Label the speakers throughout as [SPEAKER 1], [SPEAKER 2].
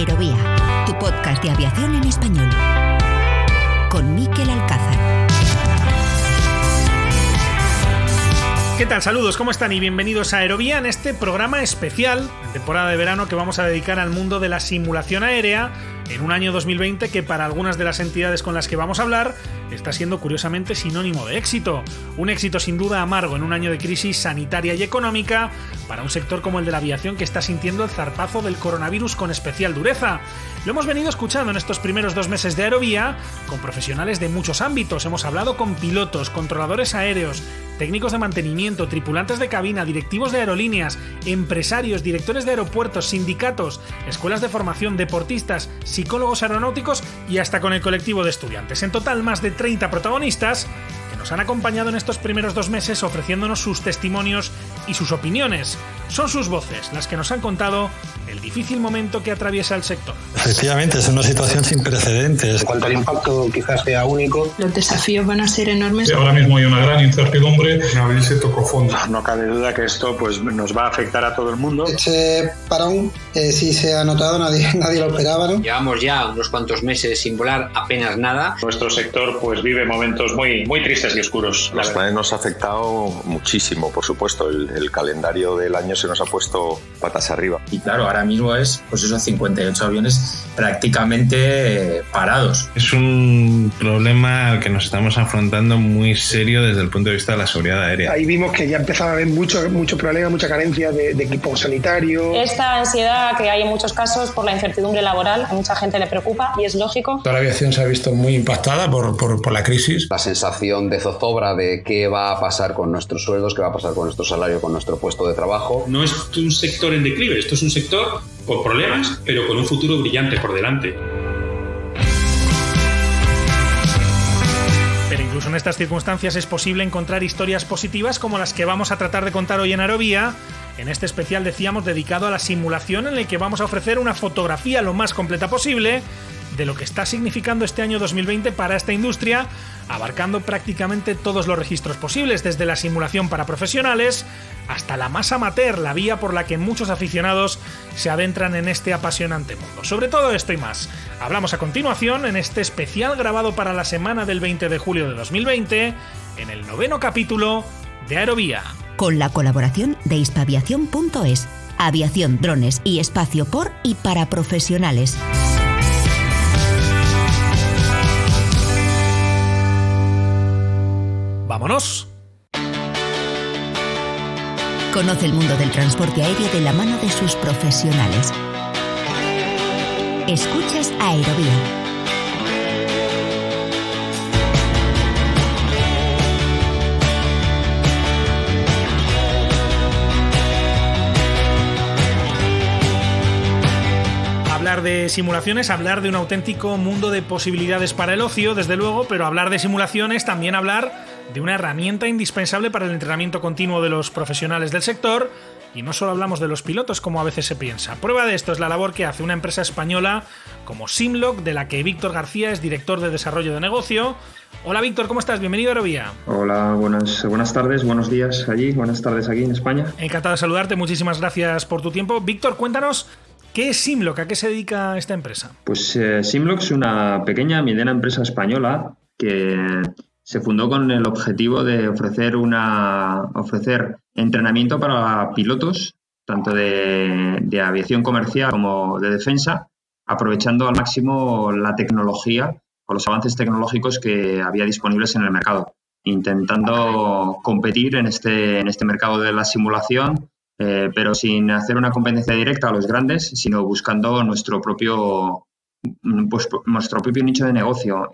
[SPEAKER 1] Aerovía, tu podcast de aviación en español. Con Mikel Alcázar.
[SPEAKER 2] ¿Qué tal? Saludos, ¿cómo están? Y bienvenidos a Aerovía en este programa especial de temporada de verano que vamos a dedicar al mundo de la simulación aérea en un año 2020 que para algunas de las entidades con las que vamos a hablar está siendo curiosamente sinónimo de éxito. Un éxito sin duda amargo en un año de crisis sanitaria y económica para un sector como el de la aviación que está sintiendo el zarpazo del coronavirus con especial dureza. Lo hemos venido escuchando en estos primeros 2 meses de Aerovía con profesionales de muchos ámbitos. Hemos hablado con pilotos, controladores aéreos, técnicos de mantenimiento, tripulantes de cabina, directivos de aerolíneas, empresarios, directores de aeropuertos, sindicatos, escuelas de formación, deportistas, psicólogos aeronáuticos y hasta con el colectivo de estudiantes. En total, más de 30 protagonistas que nos han acompañado en estos primeros 2 meses ofreciéndonos sus testimonios y sus opiniones. Son sus voces las que nos han contado el difícil momento que atraviesa el sector.
[SPEAKER 3] Efectivamente, es una situación sin precedentes.
[SPEAKER 4] En cuanto al impacto quizás sea único.
[SPEAKER 5] Los desafíos van a ser enormes.
[SPEAKER 6] Sí, ahora mismo hay una gran incertidumbre.
[SPEAKER 7] Abril se tocó fondo.
[SPEAKER 8] No cabe duda que esto pues, nos va a afectar a todo el mundo.
[SPEAKER 4] Este parón sí se ha notado, nadie lo esperaba, ¿no?
[SPEAKER 9] Llevamos ya unos cuantos meses sin volar, apenas nada.
[SPEAKER 8] Nuestro sector pues vive momentos muy, muy tristes y oscuros.
[SPEAKER 10] Los planes nos ha afectado muchísimo, por supuesto. El calendario del año se nos ha puesto patas arriba.
[SPEAKER 11] Y claro, ahora mismo es, pues esos 58 aviones prácticamente parados.
[SPEAKER 12] Es un problema al que nos estamos afrontando muy serio desde el punto de vista de la seguridad aérea.
[SPEAKER 13] Ahí vimos que ya empezaba a haber mucho problema, mucha carencia de equipo sanitario.
[SPEAKER 14] Esta ansiedad que hay en muchos casos por la incertidumbre laboral, a mucha gente le preocupa y es lógico.
[SPEAKER 7] Toda la aviación se ha visto muy impactada por la crisis.
[SPEAKER 15] La sensación de zozobra de qué va a pasar con nuestros sueldos, qué va a pasar con nuestro salario, con nuestro puesto de trabajo.
[SPEAKER 16] No es un sector en declive, esto es un sector con problemas, pero con un futuro brillante por delante.
[SPEAKER 2] Pero incluso en estas circunstancias es posible encontrar historias positivas como las que vamos a tratar de contar hoy en Aerovía. En este especial, decíamos, dedicado a la simulación, en el que vamos a ofrecer una fotografía lo más completa posible de lo que está significando este año 2020 para esta industria, abarcando prácticamente todos los registros posibles, desde la simulación para profesionales hasta la más amateur, la vía por la que muchos aficionados se adentran en este apasionante mundo. Sobre todo esto y más hablamos a continuación en este especial grabado para la semana del 20 de julio de 2020, en el 9º capítulo de Aerovía.
[SPEAKER 1] Con la colaboración de hispaviación.es, aviación, drones y espacio por y para profesionales.
[SPEAKER 2] ¡Vámonos!
[SPEAKER 1] Conoce el mundo del transporte aéreo de la mano de sus profesionales. Escuchas Aerovía.
[SPEAKER 2] Hablar de simulaciones, hablar de un auténtico mundo de posibilidades para el ocio, desde luego, pero hablar de simulaciones, también hablar de una herramienta indispensable para el entrenamiento continuo de los profesionales del sector. Y no solo hablamos de los pilotos como a veces se piensa. Prueba de esto es la labor que hace una empresa española como Simlock, de la que Víctor García es director de desarrollo de negocio. Hola Víctor, ¿cómo estás? Bienvenido a Aerovía.
[SPEAKER 17] Hola, buenas tardes, buenos días allí, buenas tardes aquí en España.
[SPEAKER 2] Encantado de saludarte, muchísimas gracias por tu tiempo. Víctor, cuéntanos, ¿qué es Simlock? ¿A qué se dedica esta empresa?
[SPEAKER 17] Pues Simlock es una pequeña mediana empresa española que se fundó con el objetivo de ofrecer entrenamiento para pilotos, tanto de aviación comercial como de defensa, aprovechando al máximo la tecnología o los avances tecnológicos que había disponibles en el mercado, intentando competir en este mercado de la simulación, pero sin hacer una competencia directa a los grandes, sino buscando nuestro propio nicho de negocio.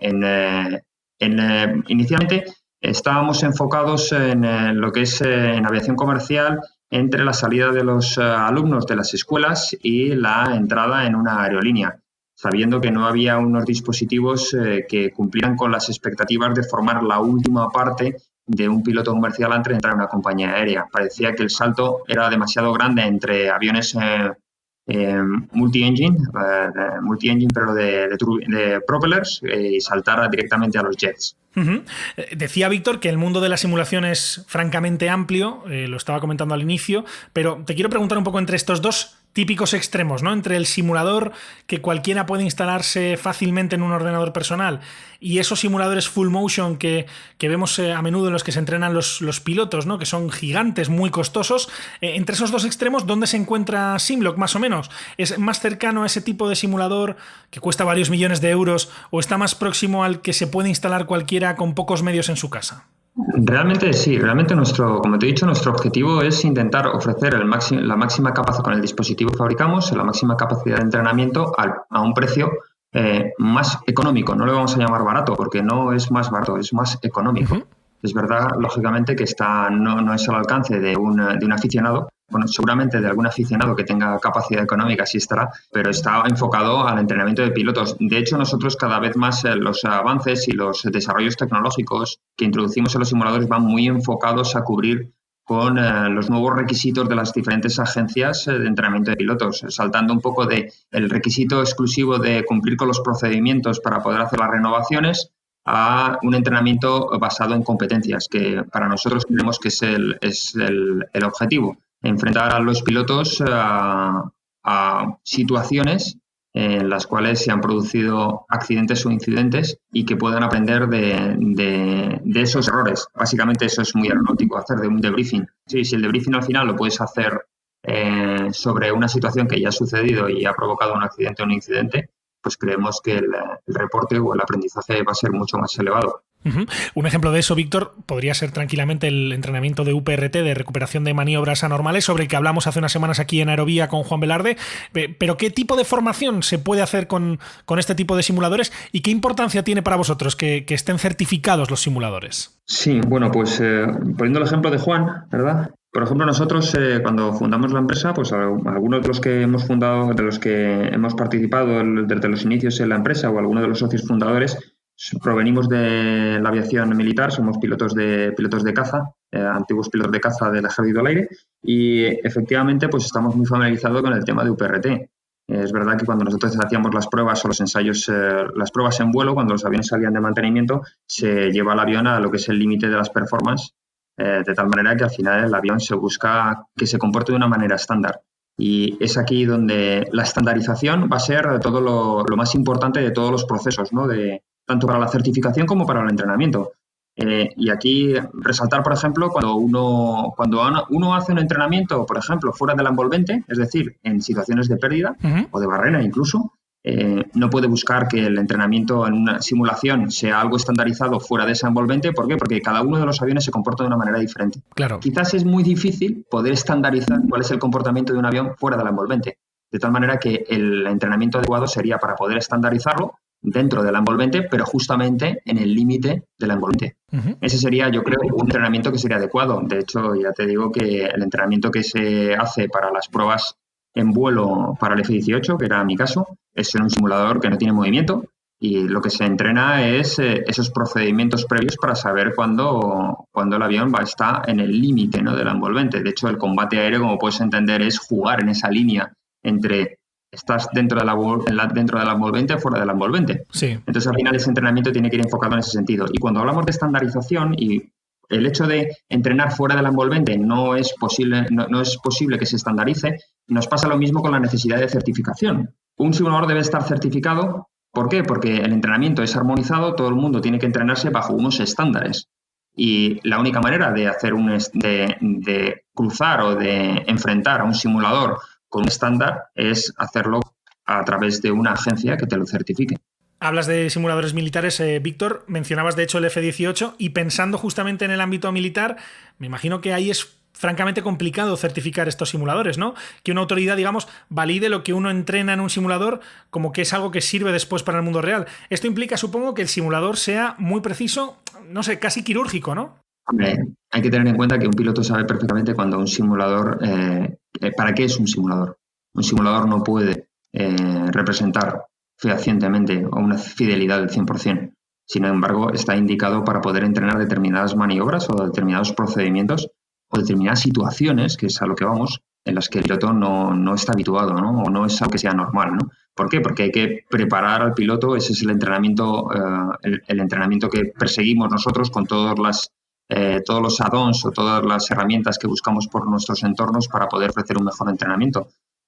[SPEAKER 17] Inicialmente estábamos enfocados en lo que es en aviación comercial, entre la salida de los alumnos de las escuelas y la entrada en una aerolínea, sabiendo que no había unos dispositivos que cumplieran con las expectativas de formar la última parte de un piloto comercial antes de entrar en una compañía aérea. Parecía que el salto era demasiado grande entre aviones multi-engine, pero de propellers, y saltar directamente a los jets.
[SPEAKER 2] Uh-huh. Decía Víctor que el mundo de la simulación es francamente amplio, lo estaba comentando al inicio, pero te quiero preguntar un poco entre estos dos típicos extremos, ¿no? Entre el simulador que cualquiera puede instalarse fácilmente en un ordenador personal y esos simuladores full motion que vemos a menudo en los que se entrenan los pilotos, ¿no? Que son gigantes, muy costosos. Entre esos dos extremos, ¿dónde se encuentra Simlock, más o menos? ¿Es más cercano a ese tipo de simulador que cuesta varios millones de euros o está más próximo al que se puede instalar cualquiera con pocos medios en su casa?
[SPEAKER 17] Realmente sí, realmente como te he dicho, nuestro objetivo es intentar ofrecer la máxima capacidad con el dispositivo que fabricamos, la máxima capacidad de entrenamiento a un precio más económico. No lo vamos a llamar barato porque no es más barato, es más económico. Uh-huh. Es verdad, lógicamente, que no es al alcance de un aficionado. Bueno, seguramente de algún aficionado que tenga capacidad económica sí estará, pero está enfocado al entrenamiento de pilotos. De hecho, nosotros cada vez más los avances y los desarrollos tecnológicos que introducimos en los simuladores van muy enfocados a cubrir con los nuevos requisitos de las diferentes agencias de entrenamiento de pilotos, saltando un poco del requisito exclusivo de cumplir con los procedimientos para poder hacer las renovaciones a un entrenamiento basado en competencias, que para nosotros creemos que es el objetivo. Enfrentar a los pilotos a situaciones en las cuales se han producido accidentes o incidentes y que puedan aprender de esos errores. Básicamente eso es muy aeronáutico, hacer de un debriefing. Sí, si el debriefing al final lo puedes hacer sobre una situación que ya ha sucedido y ha provocado un accidente o un incidente, pues creemos que el reporte o el aprendizaje va a ser mucho más elevado.
[SPEAKER 2] Uh-huh. Un ejemplo de eso, Víctor, podría ser tranquilamente el entrenamiento de UPRT, de recuperación de maniobras anormales, sobre el que hablamos hace unas semanas aquí en Aerovía con Juan Velarde. Pero ¿qué tipo de formación se puede hacer con este tipo de simuladores y qué importancia tiene para vosotros que estén certificados los simuladores?
[SPEAKER 17] Sí, bueno, pues poniendo el ejemplo de Juan, ¿verdad? Por ejemplo, nosotros cuando fundamos la empresa, pues algunos de los que hemos fundado, de los que hemos participado desde los inicios en la empresa o algunos de los socios fundadores, provenimos de la aviación militar, somos pilotos de caza, antiguos pilotos de caza del Ejército del Aire y efectivamente pues estamos muy familiarizados con el tema de UPRT. Es verdad que cuando nosotros hacíamos las pruebas o los ensayos, las pruebas en vuelo, cuando los aviones salían de mantenimiento, se lleva el avión a lo que es el límite de las performances, de tal manera que al final el avión se busca que se comporte de una manera estándar. Y es aquí donde la estandarización va a ser todo lo más importante de todos los procesos, ¿no? Tanto para la certificación como para el entrenamiento. Y aquí resaltar, por ejemplo, cuando uno hace un entrenamiento, por ejemplo, fuera del envolvente, es decir, en situaciones de pérdida uh-huh. o de barrena incluso, no puede buscar que el entrenamiento en una simulación sea algo estandarizado fuera de ese envolvente. ¿Por qué? Porque cada uno de los aviones se comporta de una manera diferente.
[SPEAKER 2] Claro.
[SPEAKER 17] Quizás es muy difícil poder estandarizar cuál es el comportamiento de un avión fuera del envolvente. De tal manera que el entrenamiento adecuado sería para poder estandarizarlo dentro del envolvente, pero justamente en el límite del envolvente. Uh-huh. Ese sería, yo creo, un entrenamiento que sería adecuado. De hecho, ya te digo que el entrenamiento que se hace para las pruebas en vuelo para el F-18, que era mi caso, es en un simulador que no tiene movimiento y lo que se entrena es esos procedimientos previos para saber cuándo el avión está en el límite, ¿no? del envolvente. De hecho, el combate aéreo, como puedes entender, es jugar en esa línea entre estás dentro del envolvente o fuera del envolvente.
[SPEAKER 2] Sí.
[SPEAKER 17] Entonces, al final, ese entrenamiento tiene que ir enfocado en ese sentido. Y cuando hablamos de estandarización y el hecho de entrenar fuera del envolvente no es posible que se estandarice, nos pasa lo mismo con la necesidad de certificación. Un simulador debe estar certificado. ¿Por qué? Porque el entrenamiento es armonizado, todo el mundo tiene que entrenarse bajo unos estándares. Y la única manera de hacer de cruzar o de enfrentar a un simulador con un estándar es hacerlo a través de una agencia que te lo certifique.
[SPEAKER 2] Hablas de simuladores militares, Víctor, mencionabas de hecho el F-18 y pensando justamente en el ámbito militar, me imagino que ahí es francamente complicado certificar estos simuladores, ¿no? Que una autoridad, digamos, valide lo que uno entrena en un simulador como que es algo que sirve después para el mundo real. Esto implica, supongo, que el simulador sea muy preciso, no sé, casi quirúrgico, ¿no?
[SPEAKER 17] Hombre, hay que tener en cuenta que un piloto sabe perfectamente cuando un simulador... ¿para qué es un simulador? Un simulador no puede representar fehacientemente o una fidelidad del 100%. Sin embargo, está indicado para poder entrenar determinadas maniobras o determinados procedimientos o determinadas situaciones, que es a lo que vamos, en las que el piloto no está habituado, ¿no? O no es algo que sea normal, ¿no? ¿Por qué? Porque hay que preparar al piloto, ese es el entrenamiento, el entrenamiento que perseguimos nosotros con todos los add-ons o todas las herramientas que buscamos por nuestros entornos para poder ofrecer un mejor entrenamiento.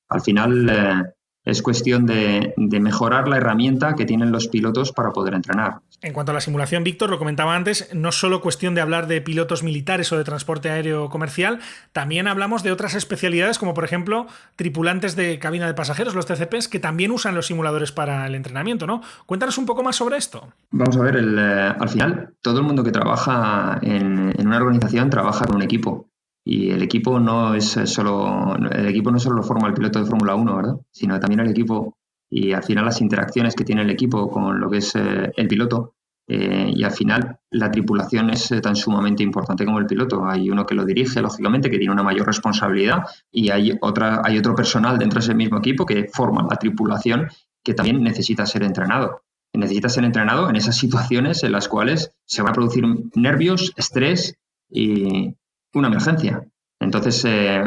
[SPEAKER 17] Al final es cuestión de mejorar la herramienta que tienen los pilotos para poder entrenar.
[SPEAKER 2] En cuanto a la simulación, Víctor, lo comentaba antes, no es solo cuestión de hablar de pilotos militares o de transporte aéreo comercial, también hablamos de otras especialidades como por ejemplo tripulantes de cabina de pasajeros, los TCPs, que también usan los simuladores para el entrenamiento, ¿no? Cuéntanos un poco más sobre esto.
[SPEAKER 17] Vamos a ver, al final todo el mundo que trabaja en una organización trabaja con un equipo. Y el equipo no solo lo forma el piloto de Fórmula 1, ¿verdad? Sino también el equipo y al final las interacciones que tiene el equipo con lo que es el piloto. Y al final la tripulación es tan sumamente importante como el piloto. Hay uno que lo dirige, lógicamente, que tiene una mayor responsabilidad, y hay otro personal dentro de ese mismo equipo que forma la tripulación, que también necesita ser entrenado. Necesita ser entrenado en esas situaciones en las cuales se van a producir nervios, estrés y una emergencia. Entonces,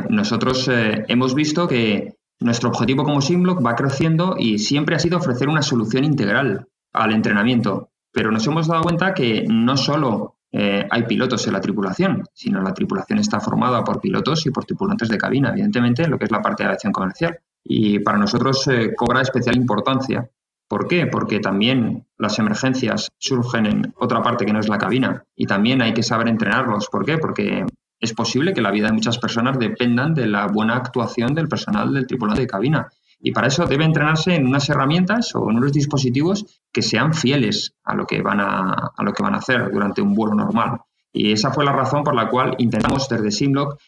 [SPEAKER 17] nosotros hemos visto que nuestro objetivo como Simlock va creciendo y siempre ha sido ofrecer una solución integral al entrenamiento. Pero nos hemos dado cuenta que no solo hay pilotos en la tripulación, sino la tripulación está formada por pilotos y por tripulantes de cabina, evidentemente, lo que es la parte de aviación comercial. Y para nosotros cobra especial importancia. ¿Por qué? Porque también las emergencias surgen en otra parte que no es la cabina, y también hay que saber entrenarlos. ¿Por qué? Porque es posible que la vida de muchas personas dependan de la buena actuación del personal del tripulante de cabina. Y para eso debe entrenarse en unas herramientas o en unos dispositivos que sean fieles a lo que van a hacer durante un vuelo normal. Y esa fue la razón por la cual intentamos desde Simlock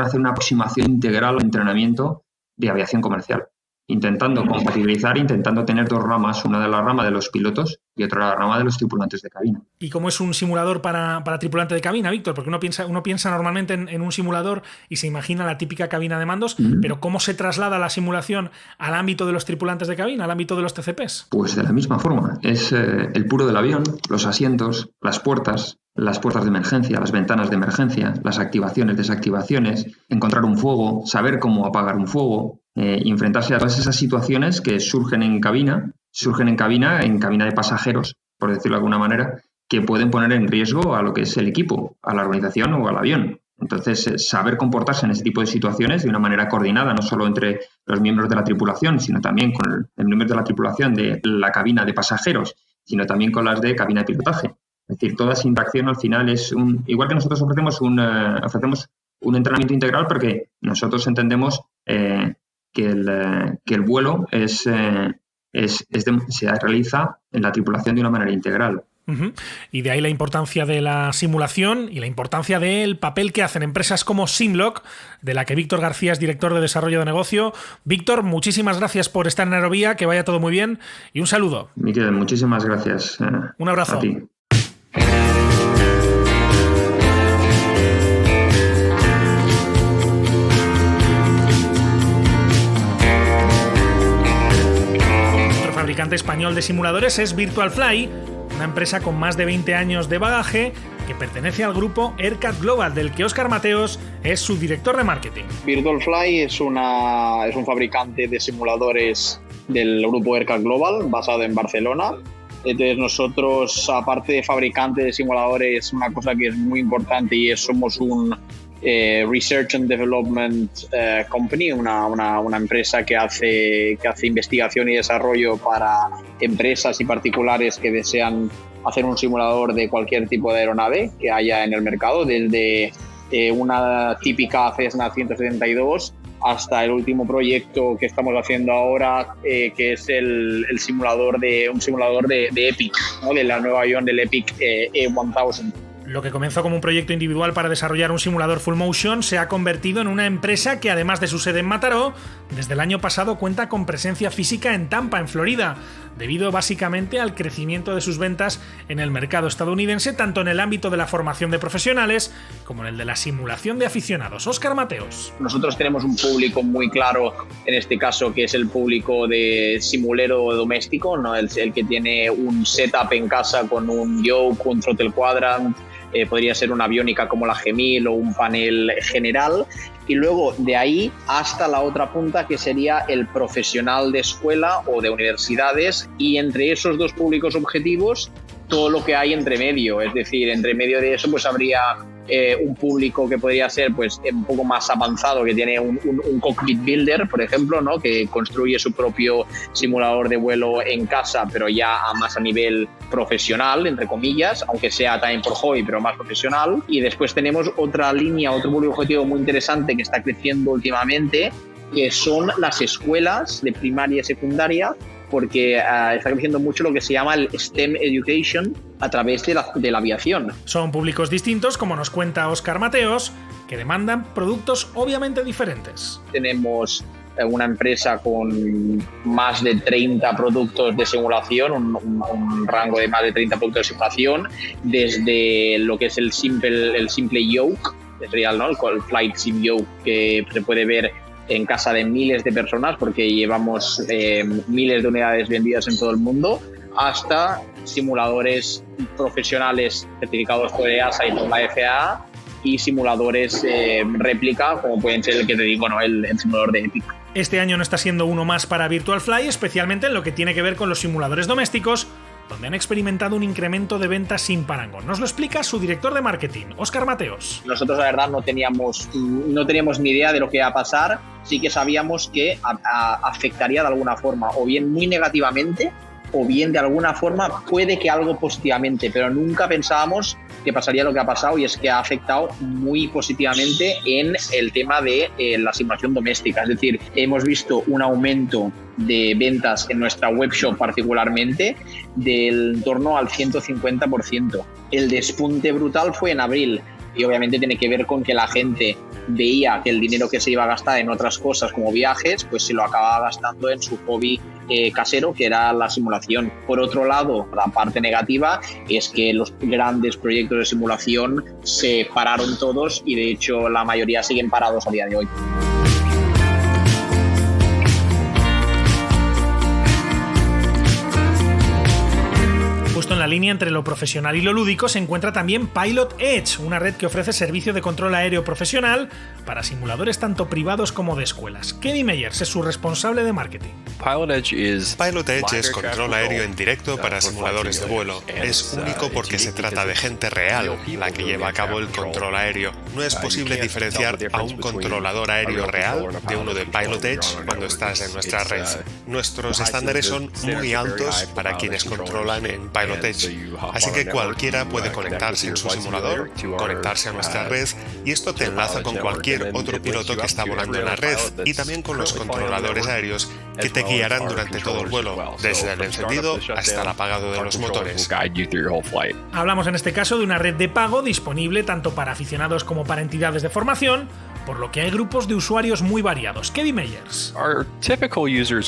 [SPEAKER 17] hacer una aproximación integral al entrenamiento de aviación comercial, intentando compatibilizar, intentando tener dos ramas, una de la rama de los pilotos y otra la rama de los tripulantes de cabina.
[SPEAKER 2] ¿Y cómo es un simulador para tripulante de cabina, Víctor? Porque uno piensa normalmente en un simulador y se imagina la típica cabina de mandos, pero ¿cómo se traslada la simulación al ámbito de los tripulantes de cabina, al ámbito de los TCPs?
[SPEAKER 17] Pues de la misma forma. Es el puro del avión, los asientos, las puertas de emergencia, las ventanas de emergencia, las activaciones, desactivaciones, encontrar un fuego, saber cómo apagar un fuego, y enfrentarse a todas esas situaciones que surgen en cabina de pasajeros, por decirlo de alguna manera, que pueden poner en riesgo a lo que es el equipo, a la organización o al avión. Entonces, saber comportarse en ese tipo de situaciones de una manera coordinada, no solo entre los miembros de la tripulación, sino también con el miembro de la tripulación de la cabina de pasajeros, sino también con las de cabina de pilotaje. Es decir, toda esa interacción al final es igual que nosotros ofrecemos un entrenamiento integral, porque nosotros entendemos que el vuelo se realiza en la tripulación de una manera integral.
[SPEAKER 2] Uh-huh. Y de ahí la importancia de la simulación y la importancia del papel que hacen empresas como Simlock, de la que Víctor García es director de desarrollo de negocio. Víctor, muchísimas gracias por estar en Aerovía, que vaya todo muy bien y un saludo.
[SPEAKER 17] Miquel, muchísimas gracias.
[SPEAKER 2] Un abrazo.
[SPEAKER 17] A ti.
[SPEAKER 2] Fabricante español de simuladores es Virtualfly, una empresa con más de 20 años de bagaje que pertenece al grupo Aircat Global, del que Óscar Mateos es su director de marketing.
[SPEAKER 18] Virtualfly es un fabricante de simuladores del grupo Aircat Global, basado en Barcelona. Entonces nosotros, aparte de fabricante de simuladores, una cosa que es muy importante y somos un Research and Development Company, una empresa que hace investigación y desarrollo para empresas y particulares que desean hacer un simulador de cualquier tipo de aeronave que haya en el mercado, desde una típica Cessna 172 hasta el último proyecto que estamos haciendo ahora, que es un simulador de Epic, ¿no? Del nuevo avión del Epic E1000.
[SPEAKER 2] Lo que comenzó como un proyecto individual para desarrollar un simulador full motion se ha convertido en una empresa que, además de su sede en Mataró, desde el año pasado cuenta con presencia física en Tampa, en Florida, debido básicamente al crecimiento de sus ventas en el mercado estadounidense, tanto en el ámbito de la formación de profesionales como en el de la simulación de aficionados. Óscar Mateos.
[SPEAKER 18] Nosotros tenemos un público muy claro, en este caso, que es el público de simulero doméstico, ¿no? El que tiene un setup en casa con un yoke, un throttle quadrant, podría ser una aviónica como la G1000 o un panel general, y luego de ahí hasta la otra punta, que sería el profesional de escuela o de universidades, y entre esos dos públicos objetivos todo lo que hay entre medio. Es decir, entre medio de eso pues habría un público que podría ser pues un poco más avanzado, que tiene un cockpit builder, por ejemplo, ¿no? Que construye su propio simulador de vuelo en casa, pero ya más a nivel profesional, entre comillas, aunque sea también por hobby, pero más profesional. Y después tenemos otra línea, otro público objetivo muy interesante que está creciendo últimamente, que son las escuelas de primaria y secundaria, porque está creciendo mucho lo que se llama el STEM Education a través de la aviación.
[SPEAKER 2] Son públicos distintos, como nos cuenta Óscar Mateos, que demandan productos obviamente diferentes.
[SPEAKER 18] Tenemos una empresa con más de 30 productos de simulación, un rango de más de 30 productos de simulación, desde lo que es el simple yoke, es real, ¿no? El Flight Sim Yoke, que se puede ver en casa de miles de personas, porque llevamos miles de unidades vendidas en todo el mundo, hasta simuladores profesionales certificados por EASA y por la FAA, y simuladores réplica, como pueden ser el que te digo, ¿no? el simulador de Epic.
[SPEAKER 2] Este año no está siendo uno más para Virtual Fly, especialmente en lo que tiene que ver con los simuladores domésticos, donde han experimentado un incremento de ventas sin parangón. Nos lo explica su director de marketing, Óscar Mateos.
[SPEAKER 18] Nosotros, la verdad, no teníamos ni idea de lo que iba a pasar. Sí que sabíamos que afectaría de alguna forma, o bien muy negativamente, o bien de alguna forma puede que algo positivamente, pero nunca pensábamos que pasaría lo que ha pasado, y es que ha afectado muy positivamente en el tema de la simulación doméstica. Es decir, hemos visto un aumento de ventas en nuestra webshop particularmente del en torno al 150%. El despunte brutal fue en abril, y obviamente tiene que ver con que la gente veía que el dinero que se iba a gastar en otras cosas como viajes, pues se lo acababa gastando en su hobby casero, que era la simulación. Por otro lado, la parte negativa es que los grandes proyectos de simulación se pararon todos, y de hecho la mayoría siguen parados a día de hoy.
[SPEAKER 2] Justo en la línea entre lo profesional y lo lúdico se encuentra también Pilot Edge, una red que ofrece servicio de control aéreo profesional para simuladores tanto privados como de escuelas. Kevin Meyers es su responsable de marketing.
[SPEAKER 19] Pilot Edge es control aéreo en directo para simuladores de vuelo. Es único porque se trata de gente real la que lleva a cabo el control aéreo. No es posible diferenciar a un controlador aéreo real de uno de Pilot Edge cuando estás en nuestra red. Nuestros estándares son muy altos para quienes controlan en Pilot Edge, así que cualquiera puede conectarse en su simulador, conectarse a nuestra red, y esto te enlaza con cualquier otro piloto que está volando en la red, y también con los controladores aéreos que te guiarán durante todo el vuelo, desde el encendido hasta el apagado de los motores.
[SPEAKER 2] Hablamos en este caso de una red de pago disponible tanto para aficionados como para entidades de formación, por lo que hay grupos de usuarios muy variados. Kevin Meyers.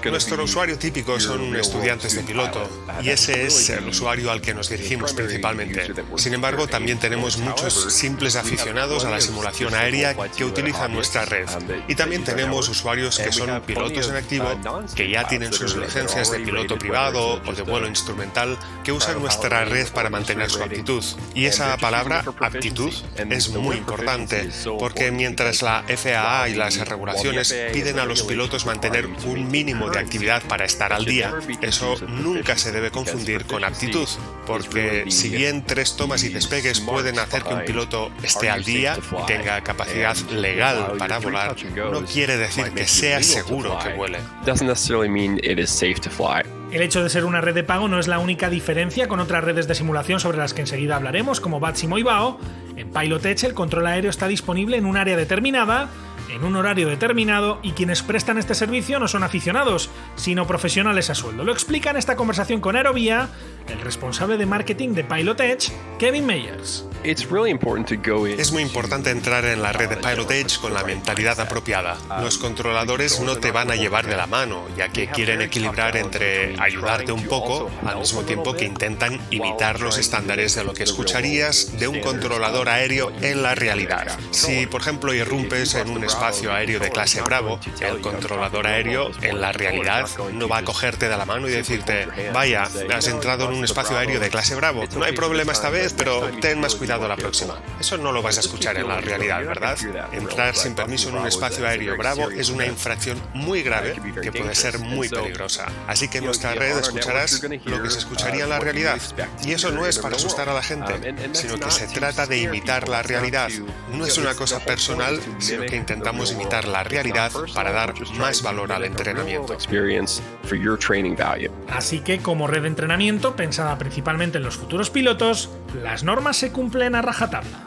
[SPEAKER 19] Nuestro usuario típico son estudiantes de piloto, y ese es el usuario al que nos dirigimos principalmente. Sin embargo, también tenemos muchos simples aficionados a la simulación aérea que utilizan nuestra red. Y también tenemos usuarios que son pilotos en activo, que ya tienen sus licencias de piloto privado o de vuelo instrumental, que usan nuestra red para mantener su aptitud. Y esa palabra, aptitud, es muy importante, porque mientras la FAA y las regulaciones piden a los pilotos mantener un mínimo de actividad para estar al día, eso nunca se debe confundir con aptitud, porque si bien 3 tomas y despegues pueden hacer que un piloto esté al día y tenga capacidad legal para volar, no quiere decir que sea seguro que vuele.
[SPEAKER 2] El hecho de ser una red de pago no es la única diferencia con otras redes de simulación sobre las que enseguida hablaremos, como VATSIM o IBAO. En Pilot Edge el control aéreo está disponible en un área determinada, en un horario determinado, y quienes prestan este servicio no son aficionados, sino profesionales a sueldo. Lo explica en esta conversación con Aerovía el responsable de marketing de Pilot Edge, Kevin Meyers.
[SPEAKER 19] Es muy importante entrar en la red de Pilot Edge con la mentalidad apropiada. Los controladores no te van a llevar de la mano, ya que quieren equilibrar entre ayudarte un poco, al mismo tiempo que intentan imitar los estándares de lo que escucharías de un controlador aéreo en la realidad. Si, por ejemplo, irrumpes en un espacio aéreo de clase Bravo, el controlador aéreo en la realidad realidad no va a cogerte de la mano y decirte, vaya, has entrado en un espacio aéreo de clase Bravo, no hay problema esta vez, pero ten más cuidado la próxima. Eso no lo vas a escuchar en la realidad, ¿verdad? Entrar sin permiso en un espacio aéreo Bravo es una infracción muy grave que puede ser muy peligrosa. Así que en nuestra red escucharás lo que se escucharía en la realidad. Y eso no es para asustar a la gente, sino que se trata de imitar la realidad. No es una cosa personal, sino que intentamos imitar la realidad para dar más valor al entrenamiento.
[SPEAKER 2] Así que, como red de entrenamiento pensada principalmente en los futuros pilotos, las normas se cumplen a rajatabla.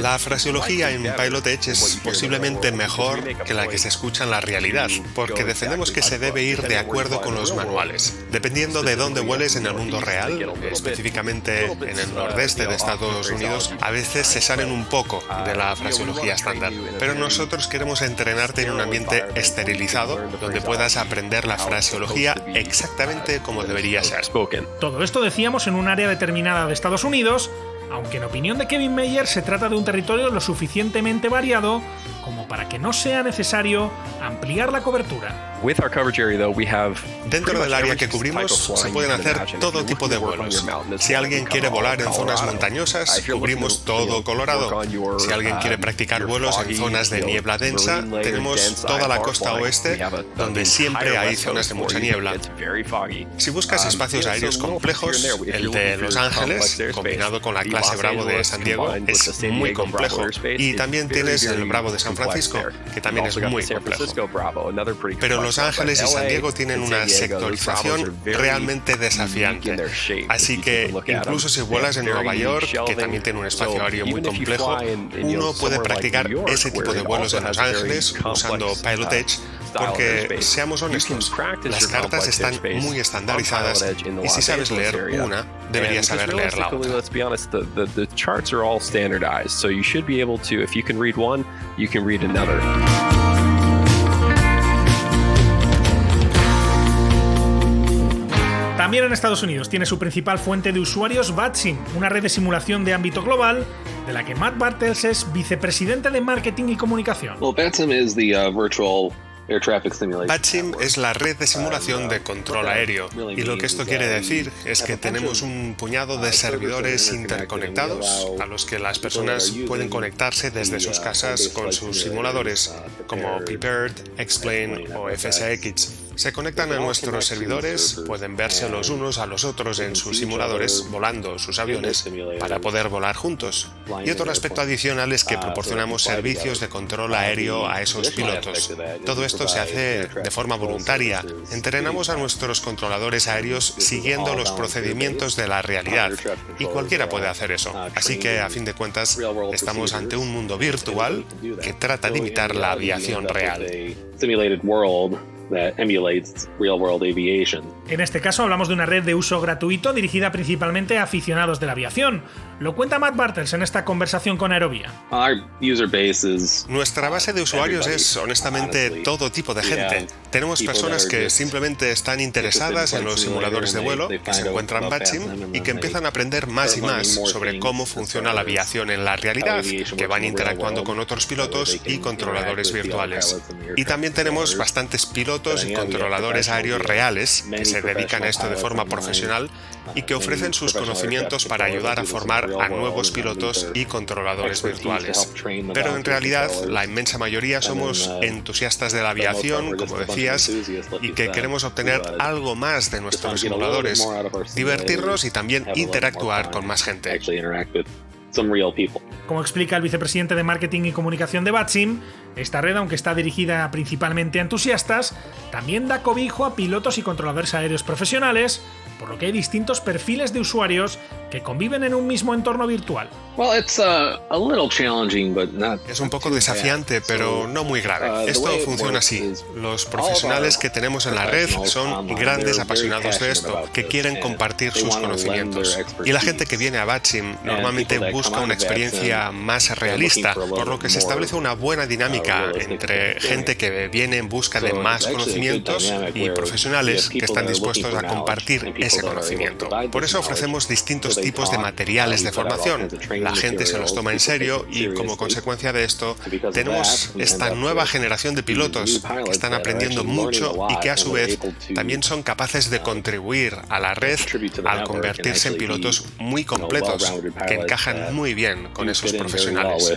[SPEAKER 19] La fraseología en Pilot Edge es posiblemente mejor que la que se escucha en la realidad, porque defendemos que se debe ir de acuerdo con los manuales. Dependiendo de dónde vueles en el mundo real, específicamente en el nordeste de Estados Unidos, a veces se salen un poco de la fraseología estándar. Pero nosotros queremos entrenarte en un ambiente esterilizado, donde puedas aprender la fraseología exactamente como debería ser.
[SPEAKER 2] Todo esto decíamos en un área determinada de Estados Unidos, aunque en opinión de Kevin Mayer se trata de un territorio lo suficientemente variado como para que no sea necesario ampliar la cobertura.
[SPEAKER 19] Dentro del área que cubrimos se pueden hacer todo tipo de vuelos. Si alguien quiere volar en zonas montañosas, cubrimos todo Colorado. Si alguien quiere practicar vuelos en zonas de niebla densa, tenemos toda la costa oeste, donde siempre hay zonas de mucha niebla. Si buscas espacios aéreos complejos, el de Los Ángeles, combinado con la clase Bravo de San Diego, es muy complejo. Y también tienes el Bravo de San Francisco, que también es muy complejo. Pero Los Ángeles y San Diego tienen una sectorización realmente desafiante. Así que incluso si vuelas en Nueva York, que también tiene un espacio aéreo muy complejo, uno puede practicar ese tipo de vuelos en Los Ángeles usando Pilot Edge, porque, seamos honestos, las cartas están muy estandarizadas y si sabes leer una, deberías saber leer la otra.
[SPEAKER 2] También en Estados Unidos tiene su principal fuente de usuarios VATSIM, una red de simulación de ámbito global, de la que Matt Bartels es vicepresidente de marketing y comunicación.
[SPEAKER 19] VATSIM es la red de simulación de control aéreo, y lo que esto quiere decir es que tenemos un puñado de servidores interconectados a los que las personas pueden conectarse desde sus casas con sus simuladores, como Prepare, X-Plane o FSX. Se conectan a nuestros servidores, pueden verse los unos a los otros en sus simuladores volando sus aviones para poder volar juntos. Y otro aspecto adicional es que proporcionamos servicios de control aéreo a esos pilotos. Todo esto se hace de forma voluntaria. Entrenamos a nuestros controladores aéreos siguiendo los procedimientos de la realidad, y cualquiera puede hacer eso. Así que, a fin de cuentas, estamos ante un mundo virtual que trata de imitar la aviación real.
[SPEAKER 2] En este caso hablamos de una red de uso gratuito dirigida principalmente a aficionados de la aviación. Lo cuenta Matt Bartels en esta conversación con Aerovía.
[SPEAKER 19] Nuestra base de usuarios es, honestamente, todo tipo de gente. Tenemos personas que simplemente están interesadas en los simuladores de vuelo, que se encuentran en VATSIM y que empiezan a aprender más y más sobre cómo funciona la aviación en la realidad, que van interactuando con otros pilotos y controladores virtuales. Y también tenemos bastantes pilotos y controladores aéreos reales que se dedican a esto de forma profesional y que ofrecen sus conocimientos para ayudar a formar a nuevos pilotos y controladores virtuales. Pero en realidad, la inmensa mayoría somos entusiastas de la aviación, como decías, y que queremos obtener algo más de nuestros simuladores, divertirnos y también interactuar con más gente.
[SPEAKER 2] Como explica el vicepresidente de marketing y comunicación de VATSIM, esta red, aunque está dirigida principalmente a entusiastas, también da cobijo a pilotos y controladores aéreos profesionales, por lo que hay distintos perfiles de usuarios que conviven en un mismo entorno virtual.
[SPEAKER 19] Es un poco desafiante, pero no muy grave. Esto funciona así. Los profesionales que tenemos en la red son grandes apasionados de esto, que quieren compartir sus conocimientos. Y la gente que viene a VATSIM normalmente busca una experiencia más realista, por lo que se establece una buena dinámica entre gente que viene en busca de más conocimientos y profesionales que están dispuestos a compartir ese conocimiento. Por eso ofrecemos distintos tipos de materiales de formación. La gente se los toma en serio y, como consecuencia de esto, tenemos esta nueva generación de pilotos que están aprendiendo mucho y que, a su vez, también son capaces de contribuir a la red al convertirse en pilotos muy completos, que encajan muy bien con esos profesionales.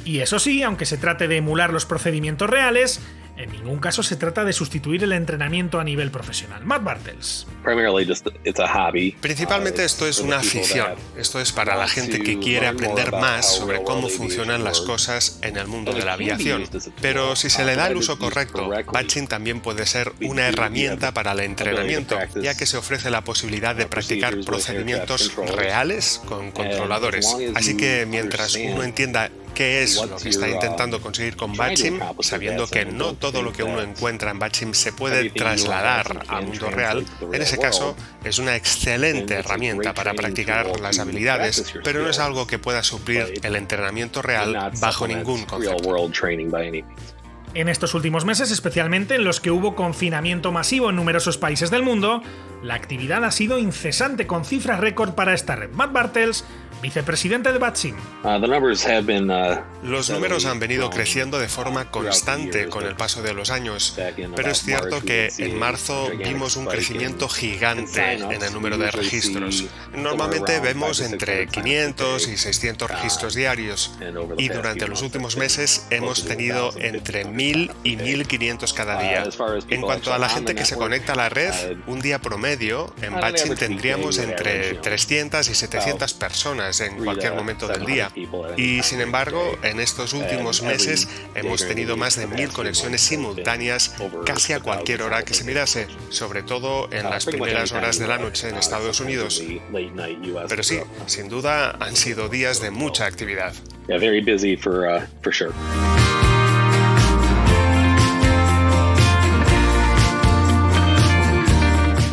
[SPEAKER 2] Y eso sí, aunque se trate de emular los procedimientos reales, en ningún caso se trata de sustituir el entrenamiento a nivel profesional. Matt Bartels.
[SPEAKER 19] Principalmente esto es una afición. Esto es para la gente que quiere aprender más sobre cómo funcionan las cosas en el mundo de la aviación. Pero si se le da el uso correcto, batching también puede ser una herramienta para el entrenamiento, ya que se ofrece la posibilidad de practicar procedimientos reales con controladores. Así que mientras uno entienda qué es lo que está intentando conseguir con batching, sabiendo que no todo lo que uno encuentra en batching se puede trasladar al mundo real, en ese caso es una excelente herramienta para practicar las habilidades, pero no es algo que pueda suplir el entrenamiento real bajo ningún concepto.
[SPEAKER 2] En estos últimos meses, especialmente en los que hubo confinamiento masivo en numerosos países del mundo, la actividad ha sido incesante con cifras récord para esta red. Matt Bartels, vicepresidente de Batching.
[SPEAKER 19] Los números han venido creciendo de forma constante con el paso de los años, pero es cierto que en marzo vimos un crecimiento gigante en el número de registros. Normalmente vemos entre 500 y 600 registros diarios, y durante los últimos meses hemos tenido entre 1000 y 1500 cada día. En cuanto a la gente que se conecta a la red, un día promedio en Batching tendríamos entre 300 y 700 personas en cualquier momento del día. Y sin embargo, en estos últimos meses hemos tenido más de 1000 conexiones simultáneas casi a cualquier hora que se mirase, sobre todo en las primeras horas de la noche en Estados Unidos. Pero sí, sin duda han sido días de mucha actividad.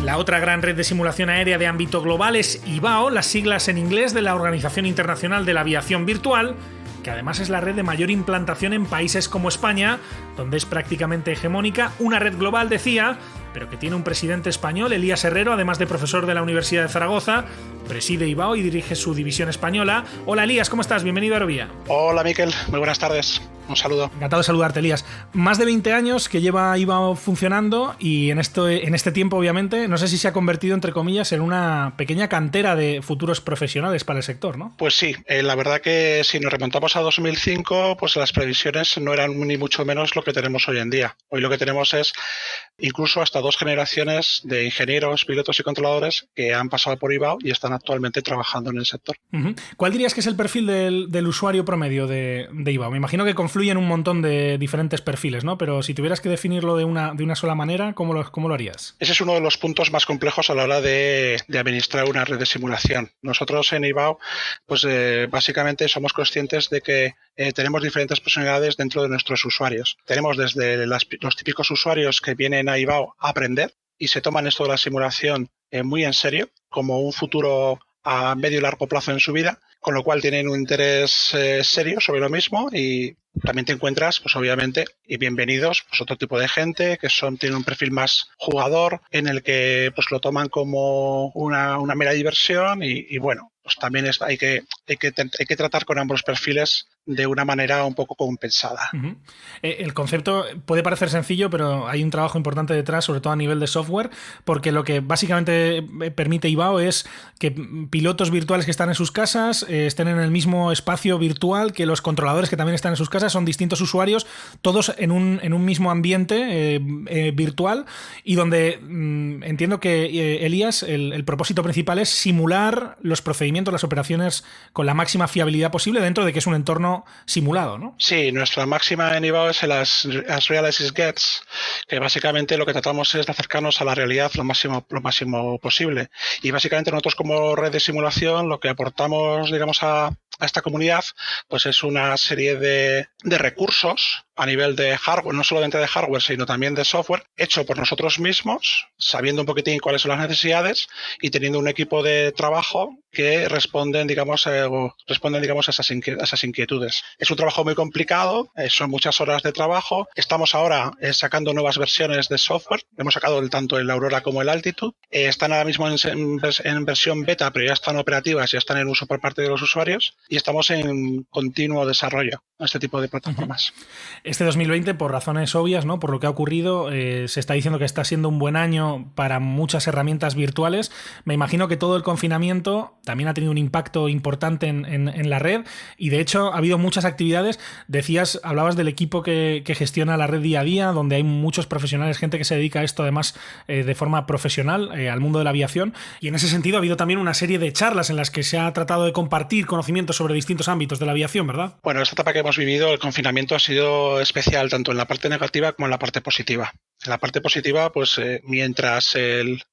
[SPEAKER 2] La otra gran red de simulación aérea de ámbito global es IBAO, las siglas en inglés de la Organización Internacional de la Aviación Virtual, que además es la red de mayor implantación en países como España, donde es prácticamente hegemónica, una red global, decía, pero que tiene un presidente español, Elías Herrero, además de profesor de la Universidad de Zaragoza, preside IBAO y dirige su división española. Hola Elías, ¿cómo estás? Bienvenido a Aerovía.
[SPEAKER 13] Hola Miquel, muy buenas tardes. Un saludo.
[SPEAKER 2] Encantado de saludarte, Elías. Más de 20 años que lleva IBAO funcionando y en este tiempo, obviamente, no sé si se ha convertido, entre comillas, en una pequeña cantera de futuros profesionales para el sector, ¿no?
[SPEAKER 13] Pues sí, la verdad que si nos remontamos a 2005, pues las previsiones no eran ni mucho menos lo que tenemos hoy en día. Hoy lo que tenemos es incluso hasta 2 generaciones de ingenieros, pilotos y controladores que han pasado por IBAO y están actualmente trabajando en el sector.
[SPEAKER 2] ¿Cuál dirías que es el perfil del usuario promedio de IBAO? Me imagino que confluyen un montón de diferentes perfiles, ¿no? Pero si tuvieras que definirlo de una sola manera, ¿cómo lo harías?
[SPEAKER 13] Ese es uno de los puntos más complejos a la hora de administrar una red de simulación. Nosotros en IBAO, pues básicamente somos conscientes de que tenemos diferentes personalidades dentro de nuestros usuarios. Tenemos desde los típicos usuarios que vienen a IBAO a aprender y se toman esto de la simulación muy en serio, como un futuro a medio y largo plazo en su vida, con lo cual tienen un interés serio sobre lo mismo, y también te encuentras, pues obviamente, y bienvenidos, pues otro tipo de gente que tienen un perfil más jugador, en el que pues lo toman como una mera diversión y bueno, pues también hay que tratar con ambos perfiles de una manera un poco compensada.
[SPEAKER 2] El concepto puede parecer sencillo, pero hay un trabajo importante detrás, sobre todo a nivel de software, porque lo que básicamente permite IBAO es que pilotos virtuales que están en sus casas estén en el mismo espacio virtual que los controladores que también están en sus casas. Son distintos usuarios, todos en un mismo ambiente virtual, y donde entiendo que, Elías, el propósito principal es simular los procedimientos, las operaciones con la máxima fiabilidad posible dentro de que es un entorno simulado, ¿no?
[SPEAKER 13] Sí, nuestra máxima en IBAO es el as real as it gets, que básicamente lo que tratamos es de acercarnos a la realidad lo máximo posible. Y básicamente nosotros, como red de simulación, lo que aportamos, digamos, a esta comunidad, pues es una serie de recursos a nivel de hardware, no solamente de hardware, sino también de software, hecho por nosotros mismos, sabiendo un poquitín cuáles son las necesidades y teniendo un equipo de trabajo que responden, digamos, a esas inquietudes. Es un trabajo muy complicado, son muchas horas de trabajo. Estamos ahora sacando nuevas versiones de software. Hemos sacado tanto el Aurora como el Altitude. Están ahora mismo en versión beta, pero ya están operativas, ya están en uso por parte de los usuarios y estamos en continuo desarrollo a este tipo de plataformas.
[SPEAKER 2] Este 2020, por razones obvias, ¿no? Por lo que ha ocurrido, se está diciendo que está siendo un buen año para muchas herramientas virtuales. Me imagino que todo el confinamiento también ha tenido un impacto importante en la red y de hecho ha habido muchas actividades. Hablabas del equipo que gestiona la red día a día, donde hay muchos profesionales, gente que se dedica a esto además de forma profesional al mundo de la aviación, y en ese sentido ha habido también una serie de charlas en las que se ha tratado de compartir conocimientos sobre distintos ámbitos de la aviación, ¿verdad?
[SPEAKER 13] Bueno, esta etapa que hemos vivido, el confinamiento, ha sido especial tanto en la parte negativa como en la parte positiva. En la parte positiva, pues mientras el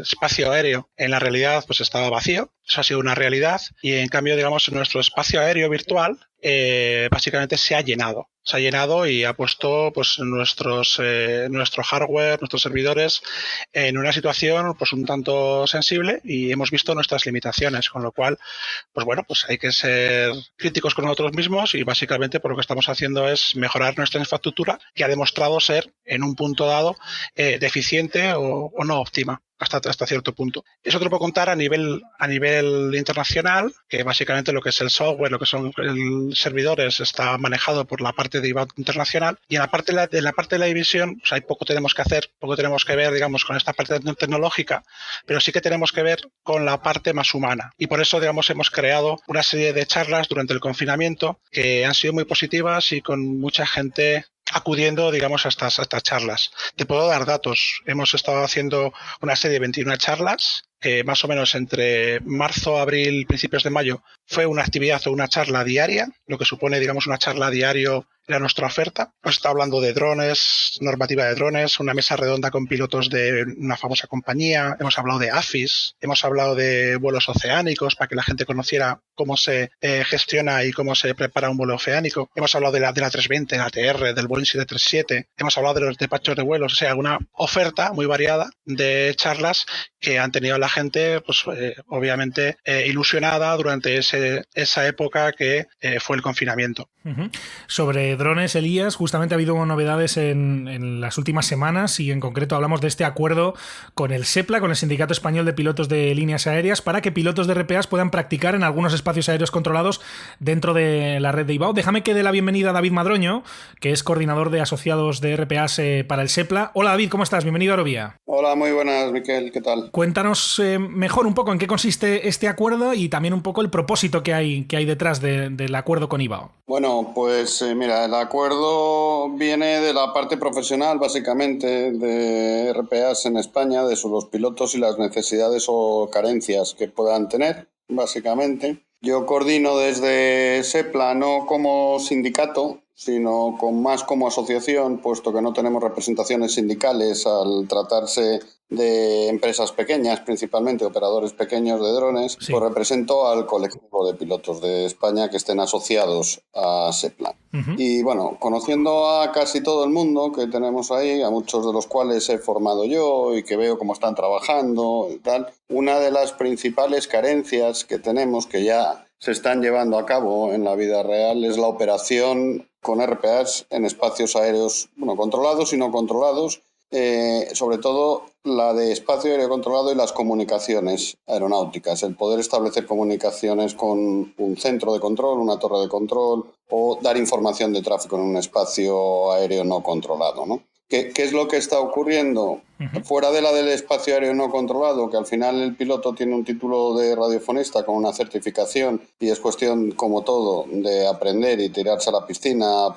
[SPEAKER 13] espacio aéreo en la realidad pues estaba vacío, eso ha sido una realidad, y en cambio, digamos, nuestro espacio aéreo virtual básicamente se ha llenado y ha puesto pues nuestro hardware, nuestros servidores en una situación pues un tanto sensible, y hemos visto nuestras limitaciones, con lo cual pues bueno, pues hay que ser críticos con nosotros mismos, y básicamente por lo que estamos haciendo es mejorar nuestra infraestructura, que ha demostrado ser en un punto dado deficiente o no óptima. Hasta cierto punto. Eso te lo puedo contar a nivel internacional, que básicamente lo que es el software, lo que son los servidores, está manejado por la parte de IVAO internacional, y en la parte de la división pues hay poco tenemos que hacer, poco tenemos que ver, digamos, con esta parte tecnológica, pero sí que tenemos que ver con la parte más humana, y por eso, digamos, hemos creado una serie de charlas durante el confinamiento que han sido muy positivas y con mucha gente acudiendo, digamos, a estas charlas. Te puedo dar datos. Hemos estado haciendo una serie de 21 charlas, que más o menos entre marzo, abril, principios de mayo, fue una actividad o una charla diaria, lo que supone, digamos, una charla diario era nuestra oferta. Hemos estado hablando de drones, normativa de drones, una mesa redonda con pilotos de una famosa compañía, hemos hablado de AFIS, hemos hablado de vuelos oceánicos para que la gente conociera cómo se gestiona y cómo se prepara un vuelo oceánico. Hemos hablado de la 320, la ATR, del Boeing 737, hemos hablado de los despachos de vuelos, o sea, una oferta muy variada de charlas que han tenido a la gente, pues obviamente ilusionada durante esa época que fue el confinamiento.
[SPEAKER 2] Sobre drones, Elías, justamente ha habido novedades en las últimas semanas, y en concreto hablamos de este acuerdo con el SEPLA, con el Sindicato Español de Pilotos de Líneas Aéreas, para que pilotos de RPAs puedan practicar en algunos espacios aéreos controlados dentro de la red de IVAO. Déjame que dé la bienvenida a David Madroño, que es coordinador de asociados de RPAs para el SEPLA. Hola David, ¿cómo estás? Bienvenido a Aerovía.
[SPEAKER 20] Hola, muy buenas, Miquel, ¿qué tal?
[SPEAKER 2] Cuéntanos mejor un poco en qué consiste este acuerdo y también un poco el propósito que hay detrás del acuerdo con IVAO.
[SPEAKER 20] Bueno, pues mira, el acuerdo viene de la parte profesional, básicamente, de RPAs en España, de los pilotos y las necesidades o carencias que puedan tener, básicamente. Yo coordino desde SEPLA, no como sindicato, sino más como asociación, puesto que no tenemos representaciones sindicales al tratarse de empresas pequeñas, principalmente operadores pequeños de drones. Sí. Pues represento al colectivo de pilotos de España que estén asociados a SEPLA. Y bueno, conociendo a casi todo el mundo que tenemos ahí, a muchos de los cuales he formado yo y que veo cómo están trabajando y tal, una de las principales carencias que tenemos, que ya se están llevando a cabo en la vida real, es la operación con RPAs en espacios aéreos, bueno, controlados y no controlados, sobre todo la de espacio aéreo controlado y las comunicaciones aeronáuticas, el poder establecer comunicaciones con un centro de control, una torre de control, o dar información de tráfico en un espacio aéreo no controlado, ¿no? ¿Qué es lo que está ocurriendo? Fuera de la del espacio aéreo no controlado, que al final el piloto tiene un título de radiofonista con una certificación y es cuestión, como todo, de aprender y tirarse a la piscina,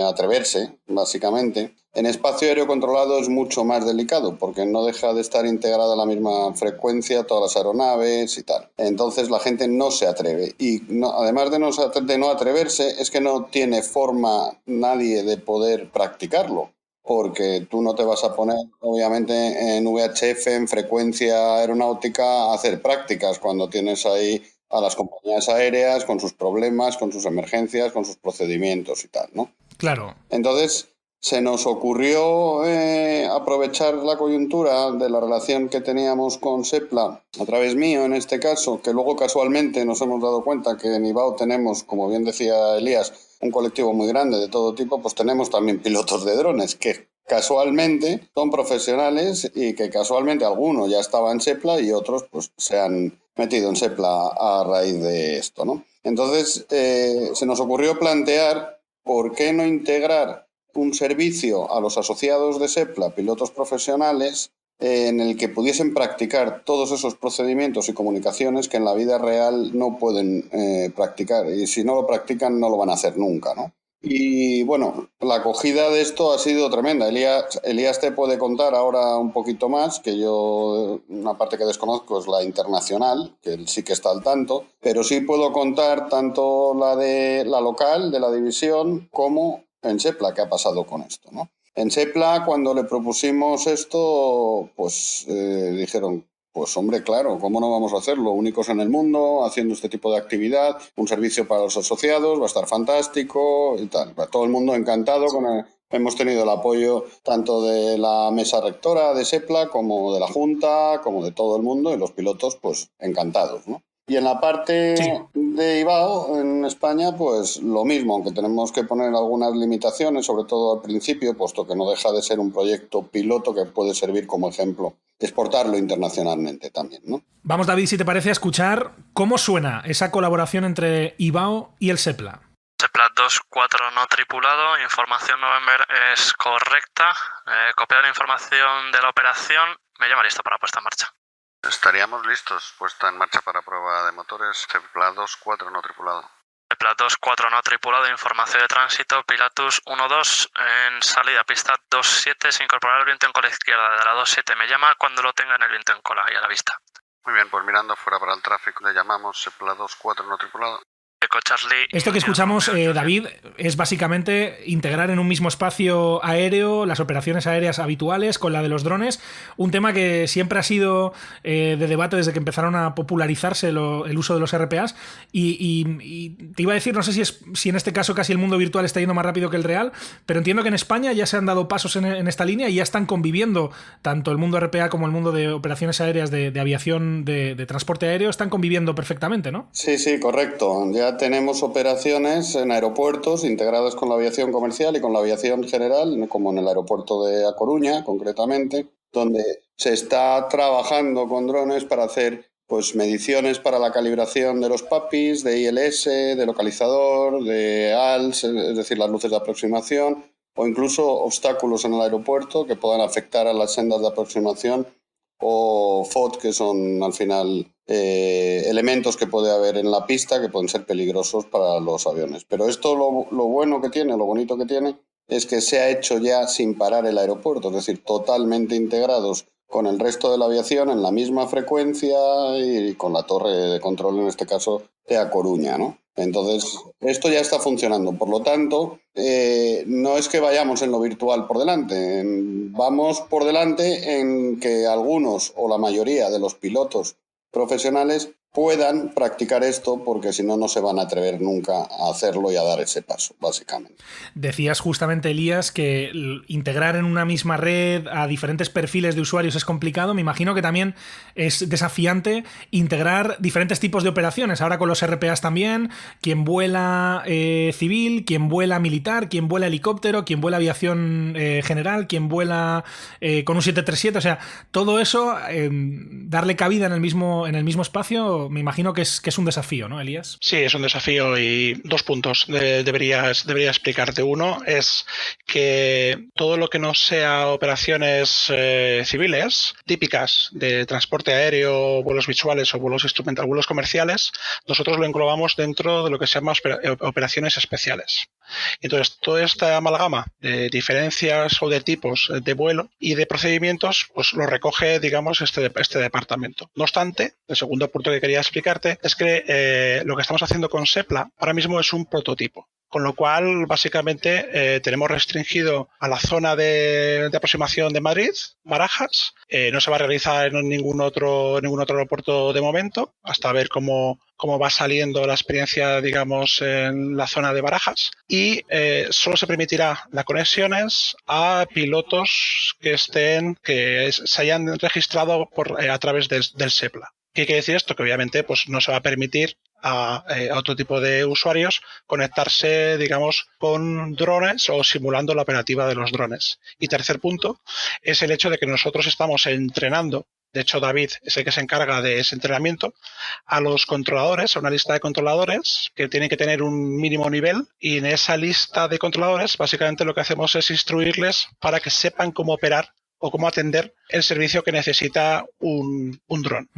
[SPEAKER 20] atreverse, básicamente. En espacio aéreo controlado es mucho más delicado porque no deja de estar integrada a la misma frecuencia todas las aeronaves y tal. Entonces la gente no se atreve. Y además de no atreverse, es que no tiene forma nadie de poder practicarlo. Porque tú no te vas a poner, obviamente, en VHF, en frecuencia aeronáutica, a hacer prácticas cuando tienes ahí a las compañías aéreas con sus problemas, con sus emergencias, con sus procedimientos y tal, ¿no?
[SPEAKER 2] Claro.
[SPEAKER 20] Entonces, se nos ocurrió aprovechar la coyuntura de la relación que teníamos con Sepla, a través mío en este caso, que luego casualmente nos hemos dado cuenta que en IBAO tenemos, como bien decía Elías, un colectivo muy grande de todo tipo, pues tenemos también pilotos de drones que casualmente son profesionales y que casualmente algunos ya estaban en Sepla y otros pues se han metido en Sepla a raíz de esto, ¿no? Entonces, se nos ocurrió plantear por qué no integrar un servicio a los asociados de Sepla, pilotos profesionales, en el que pudiesen practicar todos esos procedimientos y comunicaciones que en la vida real no pueden practicar. Y si no lo practican, no lo van a hacer nunca, ¿no? Y bueno, la acogida de esto ha sido tremenda. Elías te puede contar ahora un poquito más, que yo una parte que desconozco es la internacional, que él sí que está al tanto, pero sí puedo contar tanto la local de la división como en Sepla, ¿qué ha pasado con esto, no? En Sepla, cuando le propusimos esto, pues dijeron, pues hombre, claro, ¿cómo no vamos a hacerlo? Únicos en el mundo, haciendo este tipo de actividad, un servicio para los asociados, va a estar fantástico y tal. Va todo el mundo encantado. Hemos tenido el apoyo tanto de la mesa rectora de Sepla como de la Junta, como de todo el mundo, y los pilotos, pues encantados, ¿no? Y en la parte de IBAO, en España, pues lo mismo, aunque tenemos que poner algunas limitaciones, sobre todo al principio, puesto que no deja de ser un proyecto piloto que puede servir como ejemplo, exportarlo internacionalmente también, ¿no? Vamos, David, si te parece, a escuchar cómo suena esa colaboración entre IBAO y el Sepla.
[SPEAKER 21] Sepla 2-4 no tripulado, información November es correcta, copiar la información de la operación, me llama listo para puesta en marcha.
[SPEAKER 22] Estaríamos listos, puesta en marcha para prueba de motores, Sepla 2-4 no tripulado.
[SPEAKER 21] Sepla 2-4 no tripulado, información de tránsito, Pilatus 1-2, en salida, pista 2-7, se incorporará el viento en cola izquierda de la 2-7, me llama cuando lo tenga en el viento en cola y a la vista.
[SPEAKER 22] Muy bien, pues mirando fuera para el tráfico, le llamamos Sepla 2-4 no tripulado.
[SPEAKER 2] Esto que escuchamos, David, es básicamente integrar en un mismo espacio aéreo las operaciones aéreas habituales con la de los drones, un tema que siempre ha sido de debate desde que empezaron a popularizarse el uso de los RPAs y te iba a decir, no sé si en este caso casi el mundo virtual está yendo más rápido que el real, pero entiendo que en España ya se han dado pasos en esta línea y ya están conviviendo tanto el mundo RPA como el mundo de operaciones aéreas de aviación, de transporte aéreo, están conviviendo perfectamente, ¿no?
[SPEAKER 20] Sí, correcto. Ya tenemos operaciones en aeropuertos integradas con la aviación comercial y con la aviación general, como en el aeropuerto de A Coruña, concretamente, donde se está trabajando con drones para hacer pues mediciones para la calibración de los PAPIs, de ILS, de localizador, de ALS, es decir, las luces de aproximación, o incluso obstáculos en el aeropuerto que puedan afectar a las sendas de aproximación, o FOD, que son al final elementos que puede haber en la pista que pueden ser peligrosos para los aviones. Pero esto lo bueno que tiene, lo bonito que tiene, es que se ha hecho ya sin parar el aeropuerto, es decir, totalmente integrados con el resto de la aviación en la misma frecuencia y con la torre de control, en este caso, de A Coruña, ¿no? Entonces, esto ya está funcionando. Por lo tanto, no es que vayamos en lo virtual por delante. Vamos por delante en que algunos o la mayoría de los pilotos profesionales puedan practicar esto, porque si no, no se van a atrever nunca a hacerlo y a dar ese paso, básicamente.
[SPEAKER 2] Decías justamente, Elías, que integrar en una misma red a diferentes perfiles de usuarios es complicado. Me imagino que también es desafiante integrar diferentes tipos de operaciones. Ahora con los RPAs también, quien vuela civil, quien vuela militar, quien vuela helicóptero, quien vuela aviación general, quien vuela con un 737. O sea, todo eso, darle cabida en el mismo espacio, me imagino que es un desafío, ¿no, Elías?
[SPEAKER 13] Sí, es un desafío y 2 puntos debería explicarte. Uno es que todo lo que no sea operaciones civiles, típicas de transporte aéreo, vuelos visuales o vuelos instrumentales, vuelos comerciales, nosotros lo englobamos dentro de lo que se llama operaciones especiales. Entonces, toda esta amalgama de diferencias o de tipos de vuelo y de procedimientos, pues lo recoge, digamos, este departamento. No obstante, el segundo punto que quería explicarte es que lo que estamos haciendo con Sepla ahora mismo es un prototipo. con lo cual básicamente tenemos restringido a la zona de aproximación de Madrid, Barajas. No se va a realizar en ningún otro aeropuerto de momento, hasta ver cómo va saliendo la experiencia, digamos, en la zona de Barajas. Y solo se permitirá las conexiones a pilotos que se hayan registrado a través del SEPLA. ¿Qué quiere decir esto? Que obviamente pues no se va a permitir a otro tipo de usuarios conectarse, digamos, con drones o simulando la operativa de los drones. Y tercer punto es el hecho de que nosotros estamos entrenando, de hecho David es el que se encarga de ese entrenamiento, a los controladores, a una lista de controladores que tienen que tener un mínimo nivel, y en esa lista de controladores básicamente lo que hacemos es instruirles para que sepan cómo operar o cómo atender el servicio que necesita un dron.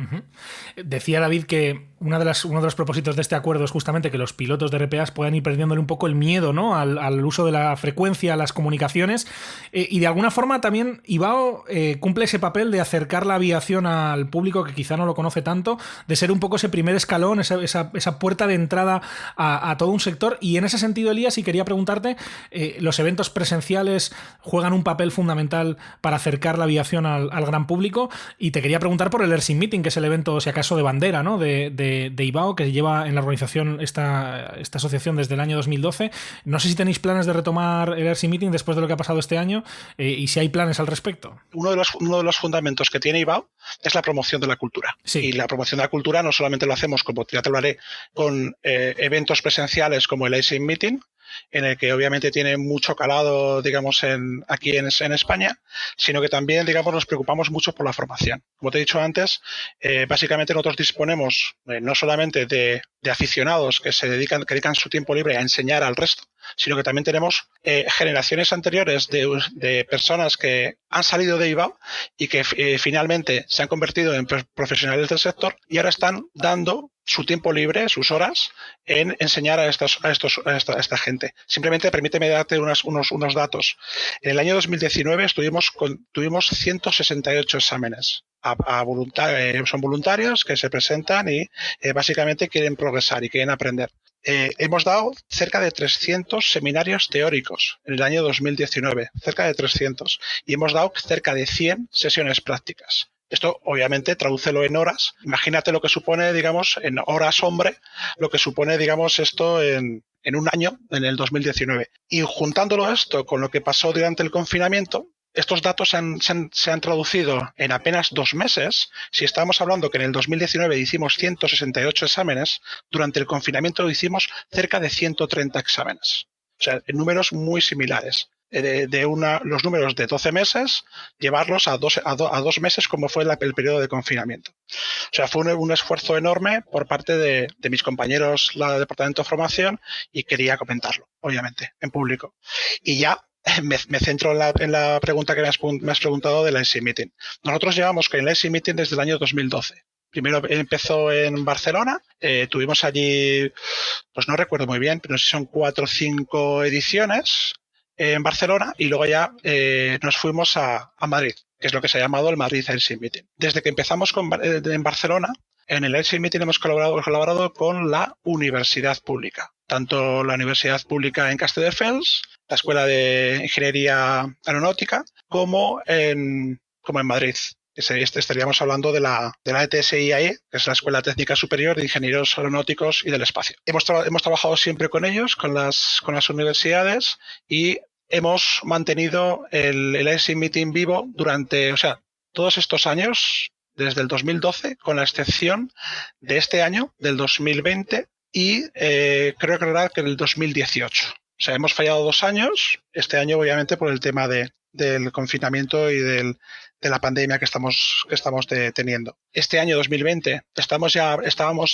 [SPEAKER 2] Decía David que uno de los propósitos de este acuerdo es justamente que los pilotos de RPAs puedan ir perdiéndole un poco el miedo, ¿no?, al uso de la frecuencia, a las comunicaciones, y de alguna forma también IBAO cumple ese papel de acercar la aviación al público que quizá no lo conoce tanto, de ser un poco ese primer escalón, esa puerta de entrada a todo un sector. Y en ese sentido, Elías, y quería preguntarte, los eventos presenciales juegan un papel fundamental para acercar la aviación al gran público, y te quería preguntar por el Airsim Meeting, que es el evento, si acaso, de bandera, ¿no?, de IBAO, que lleva en la organización esta asociación desde el año 2012. No sé si tenéis planes de retomar el Airsim Meeting después de lo que ha pasado este año, y si hay planes al respecto.
[SPEAKER 13] Uno de los fundamentos que tiene IBAO es la promoción de la cultura. Sí. Y la promoción de la cultura no solamente lo hacemos, como ya te lo haré, con eventos presenciales como el Airsim Meeting, en el que obviamente tiene mucho calado, digamos, aquí en España, sino que también, digamos, nos preocupamos mucho por la formación. Como te he dicho antes, básicamente nosotros disponemos no solamente de aficionados que dedican su tiempo libre a enseñar al resto, sino que también tenemos generaciones anteriores de personas que han salido de IBAO y que finalmente se han convertido en profesionales del sector y ahora están dando su tiempo libre, sus horas, en enseñar a esta gente. Simplemente permíteme darte unos datos. En el año 2019 tuvimos 168 exámenes. Son voluntarios que se presentan y básicamente quieren progresar y quieren aprender. Hemos dado cerca de 300 seminarios teóricos en el año 2019, cerca de 300, y hemos dado cerca de 100 sesiones prácticas. Esto, obviamente, tradúcelo en horas. Imagínate lo que supone, digamos, en horas hombre, lo que supone, digamos, esto en un año, en el 2019. Y juntándolo esto con lo que pasó durante el confinamiento, estos datos se han traducido en apenas 2 meses. Si estábamos hablando que en el 2019 hicimos 168 exámenes, durante el confinamiento hicimos cerca de 130 exámenes. O sea, en números muy similares. Los números de 12 meses, llevarlos a 2 meses, como fue el periodo de confinamiento. O sea, fue un esfuerzo enorme por parte de mis compañeros del Departamento de Formación, y quería comentarlo, obviamente, en público. Y ya me centro en la pregunta que me has preguntado del Airsim Meeting. Nosotros llevamos con el Airsim Meeting desde el año 2012. Primero empezó en Barcelona, tuvimos allí, pues no recuerdo muy bien, pero no sé si son 4 o 5 ediciones en Barcelona, y luego ya nos fuimos a Madrid, que es lo que se ha llamado el Madrid Airsim Meeting. Desde que empezamos en Barcelona, en el Airsim Meeting hemos colaborado con la universidad pública, tanto la universidad pública en Castelldefels, la Escuela de Ingeniería Aeronáutica, como en Madrid. Estaríamos hablando de la ETSIAE, que es la Escuela Técnica Superior de Ingenieros Aeronáuticos y del Espacio. Hemos trabajado siempre con ellos, con las universidades, y hemos mantenido el Airsim Meeting vivo durante, todos estos años, desde el 2012, con la excepción de este año, del 2020, y creo que el 2018. O sea, hemos fallado 2 años, este año obviamente por el tema del confinamiento y de la pandemia que estamos teniendo. Este año 2020 estábamos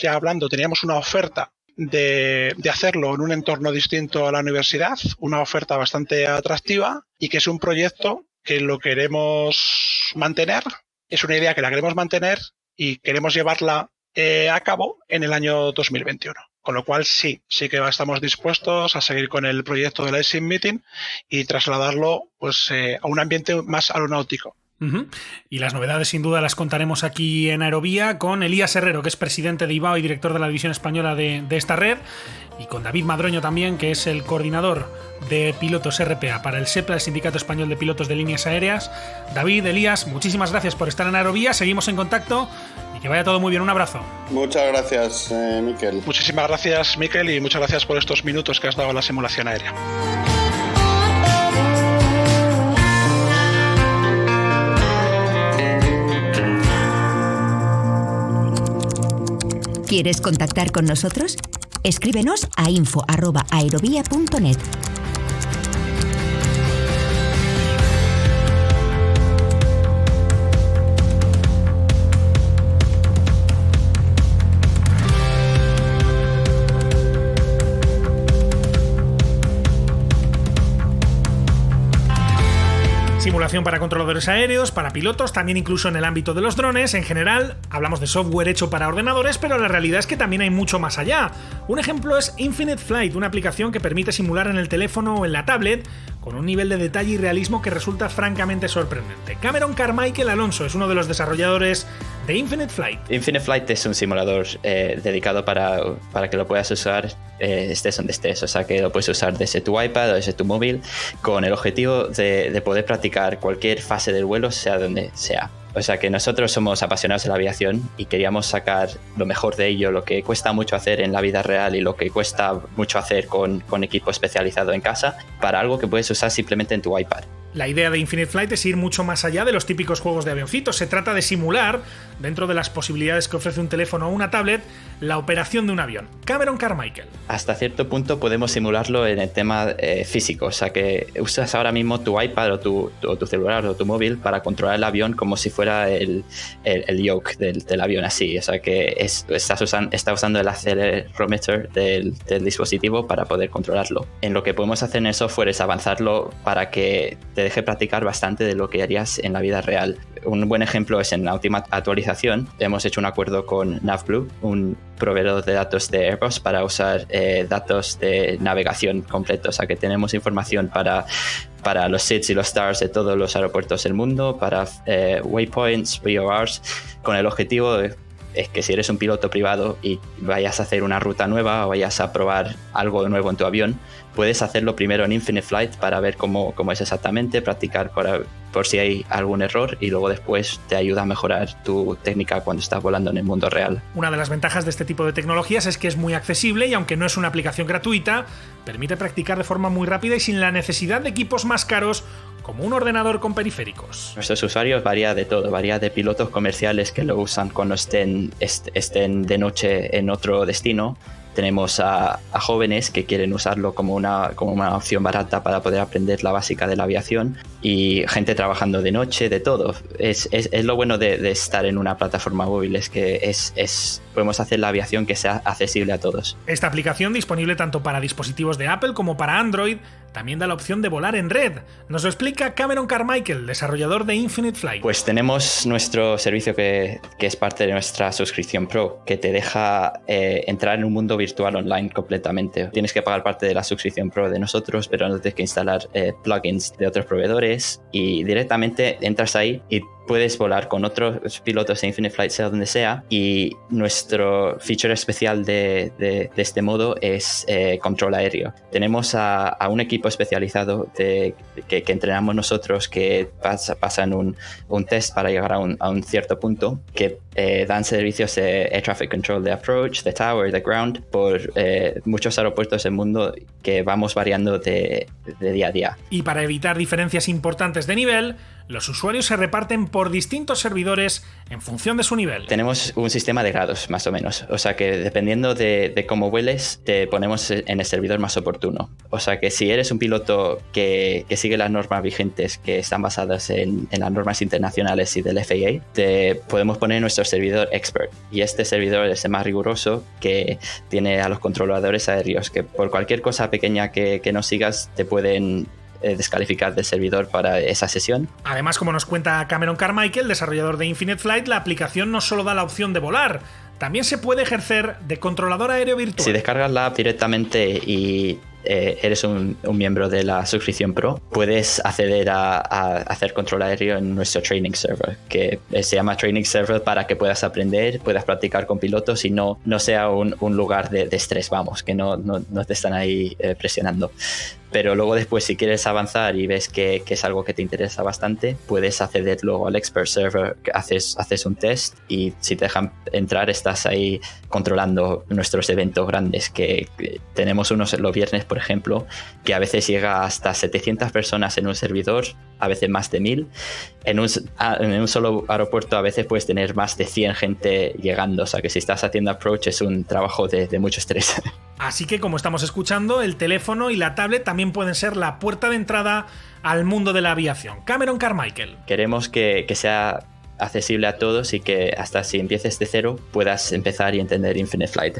[SPEAKER 13] ya hablando, teníamos una oferta de hacerlo en un entorno distinto a la universidad, una oferta bastante atractiva, y que es un proyecto que lo queremos mantener, es una idea que la queremos mantener y queremos llevarla a cabo en el año 2021. Con lo cual sí que estamos dispuestos a seguir con el proyecto del Airsim Meeting y trasladarlo pues a un ambiente más aeronáutico.
[SPEAKER 2] Y las novedades sin duda las contaremos aquí en Aerovía con Elías Herrero, que es presidente de IBAO y director de la división española de esta red, y con David Madroño también, que es el coordinador de pilotos RPA para el SEPLA, el Sindicato Español de Pilotos de Líneas Aéreas. David, Elías, muchísimas gracias por estar en Aerovía, seguimos en contacto y que vaya todo muy bien. Un abrazo.
[SPEAKER 20] Muchas gracias, Miquel.
[SPEAKER 13] Muchísimas gracias, Miquel, y muchas gracias por estos minutos que has dado a la simulación aérea.
[SPEAKER 1] ¿Quieres contactar con nosotros? Escríbenos a info@aerovia.net.
[SPEAKER 2] Simulación para controladores aéreos, para pilotos, también incluso en el ámbito de los drones. En general, hablamos de software hecho para ordenadores, pero la realidad es que también hay mucho más allá. Un ejemplo es Infinite Flight, una aplicación que permite simular en el teléfono o en la tablet con un nivel de detalle y realismo que resulta francamente sorprendente. Cameron Carmichael Alonso es uno de los desarrolladores de Infinite Flight.
[SPEAKER 3] Infinite Flight es un simulador dedicado para que lo puedas usar estés donde estés, o sea que lo puedes usar desde tu iPad o desde tu móvil, con el objetivo de poder practicar cualquier fase del vuelo, sea donde sea. O sea que nosotros somos apasionados de la aviación y queríamos sacar lo mejor de ello, lo que cuesta mucho hacer en la vida real y lo que cuesta mucho hacer con equipo especializado en casa, para algo que puedes usar simplemente en tu iPad.
[SPEAKER 2] La idea de Infinite Flight es ir mucho más allá de los típicos juegos de avioncitos. Se trata de simular, dentro de las posibilidades que ofrece un teléfono o una tablet, la operación de un avión. Cameron Carmichael.
[SPEAKER 3] Hasta cierto punto podemos simularlo en el tema físico, o sea que usas ahora mismo tu iPad o tu celular o tu móvil para controlar el avión como si fuera el yoke del avión así, o sea que está usando el accelerometer del dispositivo para poder controlarlo. En lo que podemos hacer en el software es avanzarlo para que te deje practicar bastante de lo que harías en la vida real. Un buen ejemplo es en la última actualización hemos hecho un acuerdo con NavBlue, un proveedor de datos de Airbus, para usar datos de navegación completos, o sea que tenemos información para los SIDS y los STARS de todos los aeropuertos del mundo, para waypoints, VORs, con el objetivo es que si eres un piloto privado y vayas a hacer una ruta nueva o vayas a probar algo nuevo en tu avión, puedes hacerlo primero en Infinite Flight para ver cómo es exactamente, practicar por si hay algún error, y luego después te ayuda a mejorar tu técnica cuando estás volando en el mundo real.
[SPEAKER 2] Una de las ventajas de este tipo de tecnologías es que es muy accesible y, aunque no es una aplicación gratuita, permite practicar de forma muy rápida y sin la necesidad de equipos más caros como un ordenador con periféricos.
[SPEAKER 3] Nuestros usuarios varía de todo, varía de pilotos comerciales que lo usan cuando estén de noche en otro destino. Tenemos a jóvenes que quieren usarlo como una opción barata para poder aprender la básica de la aviación, y gente trabajando de noche, de todo. Es lo bueno de estar en una plataforma móvil, es que podemos hacer la aviación que sea accesible a todos.
[SPEAKER 2] Esta aplicación, disponible tanto para dispositivos de Apple como para Android, también da la opción de volar en red. Nos lo explica Cameron Carmichael, desarrollador de Infinite Flight.
[SPEAKER 3] Pues tenemos nuestro servicio que es parte de nuestra suscripción Pro, que te deja entrar en un mundo virtual online completamente. Tienes que pagar parte de la suscripción Pro de nosotros, pero no tienes que instalar plugins de otros proveedores, y directamente entras ahí y puedes volar con otros pilotos de Infinite Flight, sea donde sea. Y nuestro feature especial de este modo es control aéreo. Tenemos a un equipo especializado que entrenamos nosotros, que pasan un test para llegar a un cierto punto, que dan servicios de Air Traffic Control, de Approach, de Tower, de Ground, por muchos aeropuertos del mundo, que vamos variando de día a día.
[SPEAKER 2] Y para evitar diferencias importantes de nivel, los usuarios se reparten por distintos servidores en función de su nivel.
[SPEAKER 3] Tenemos un sistema de grados, más o menos. O sea que dependiendo de cómo vueles, te ponemos en el servidor más oportuno. O sea que si eres un piloto que sigue las normas vigentes, que están basadas en las normas internacionales y del FAA, te podemos poner en nuestro servidor Expert. Y este servidor es el más riguroso, que tiene a los controladores aéreos que por cualquier cosa pequeña que no sigas te pueden descalificar del servidor para esa sesión.
[SPEAKER 2] Además, como nos cuenta Cameron Carmichael, desarrollador de Infinite Flight, la aplicación no solo da la opción de volar, también se puede ejercer de controlador aéreo virtual.
[SPEAKER 3] Si descargas la app directamente y eres un miembro de la suscripción Pro, puedes acceder a hacer control aéreo en nuestro training server, que se llama training server para que puedas aprender, puedas practicar con pilotos y no sea un lugar de estrés, vamos, que no te están ahí presionando. Pero luego después, si quieres avanzar y ves que es algo que te interesa bastante, puedes acceder luego al expert server, haces un test y si te dejan entrar estás ahí controlando nuestros eventos grandes, que tenemos unos los viernes, por ejemplo, que a veces llega hasta 700 personas en un servidor, a veces más de 1000. En un solo aeropuerto a veces puedes tener más de 100 gente llegando, o sea que si estás haciendo approach es un trabajo de mucho estrés.
[SPEAKER 2] Así que, como estamos escuchando, el teléfono y la tablet también pueden ser la puerta de entrada al mundo de la aviación. Cameron Carmichael.
[SPEAKER 3] Queremos que sea accesible a todos y que hasta si empieces de cero puedas empezar y entender Infinite Flight.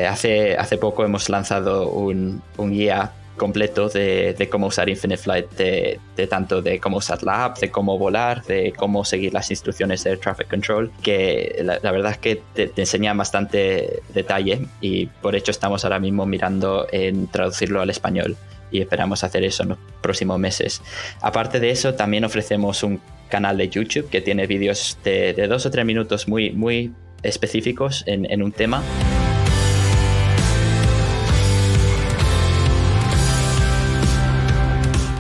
[SPEAKER 3] Hace poco hemos lanzado un guía completo de cómo usar Infinite Flight, de tanto de cómo usar la app, de cómo volar, de cómo seguir las instrucciones de Traffic Control, que la verdad es que te enseña bastante detalle y por hecho estamos ahora mismo mirando en traducirlo al español y esperamos hacer eso en los próximos meses. Aparte de eso, también ofrecemos un canal de YouTube que tiene vídeos de 2 o 3 minutos muy, muy específicos en un tema.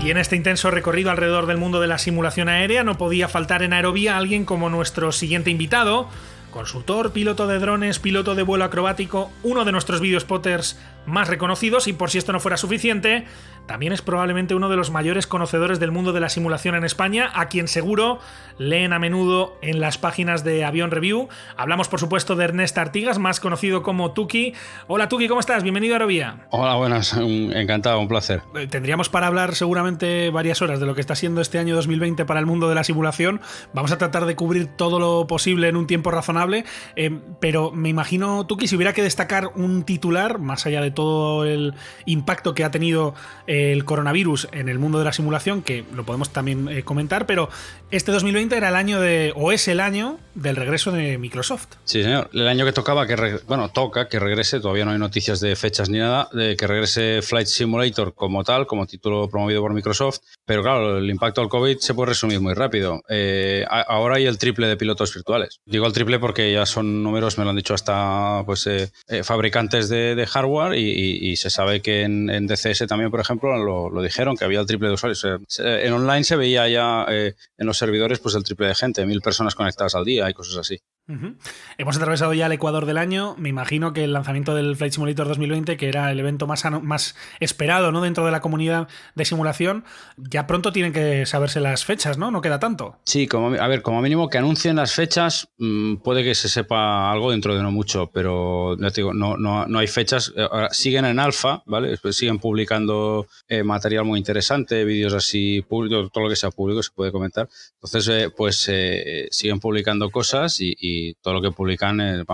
[SPEAKER 2] Y en este intenso recorrido alrededor del mundo de la simulación aérea no podía faltar en Aerovía alguien como nuestro siguiente invitado, consultor, piloto de drones, piloto de vuelo acrobático, uno de nuestros videospotters más reconocidos y, por si esto no fuera suficiente, también es probablemente uno de los mayores conocedores del mundo de la simulación en España, a quien seguro leen a menudo en las páginas de Avión Review. Hablamos, por supuesto, de Ernest Artigas, más conocido como Tuki. Hola Tuki, ¿cómo estás? Bienvenido a Aerovía.
[SPEAKER 5] Hola, buenas, encantado, un placer.
[SPEAKER 2] Tendríamos para hablar seguramente varias horas de lo que está siendo este año 2020 para el mundo de la simulación. Vamos a tratar de cubrir todo lo posible en un tiempo razonable, pero me imagino, Tuki, si hubiera que destacar un titular, más allá de todo el impacto que ha tenido el coronavirus en el mundo de la simulación, que lo podemos también comentar, pero este 2020 era el año es el año del regreso de Microsoft.
[SPEAKER 5] Sí, señor. El año que tocaba, toca que regrese, todavía no hay noticias de fechas ni nada, de que regrese Flight Simulator como tal, como título promovido por Microsoft, pero claro, el impacto del COVID se puede resumir muy rápido. Ahora hay el triple de pilotos virtuales. Digo el triple porque ya son números, me lo han dicho hasta fabricantes de hardware y se sabe que en DCS también, por ejemplo, lo dijeron, que había el triple de usuarios. En online se veía ya en los servidores pues el triple de gente, 1000 personas conectadas al día y cosas así.
[SPEAKER 2] Uh-huh. Hemos atravesado ya el Ecuador del año. Me imagino que el lanzamiento del Flight Simulator 2020, que era el evento más esperado, ¿no?, dentro de la comunidad de simulación, ya pronto tienen que saberse las fechas, ¿no? No queda tanto.
[SPEAKER 5] Sí, como mínimo que anuncien las fechas, puede que se sepa algo dentro de no mucho, pero ya te digo, no hay fechas. Ahora siguen en alfa, ¿vale? Siguen publicando material muy interesante, vídeos así públicos, todo lo que sea público se puede comentar. Entonces, siguen publicando cosas y todo lo que publican es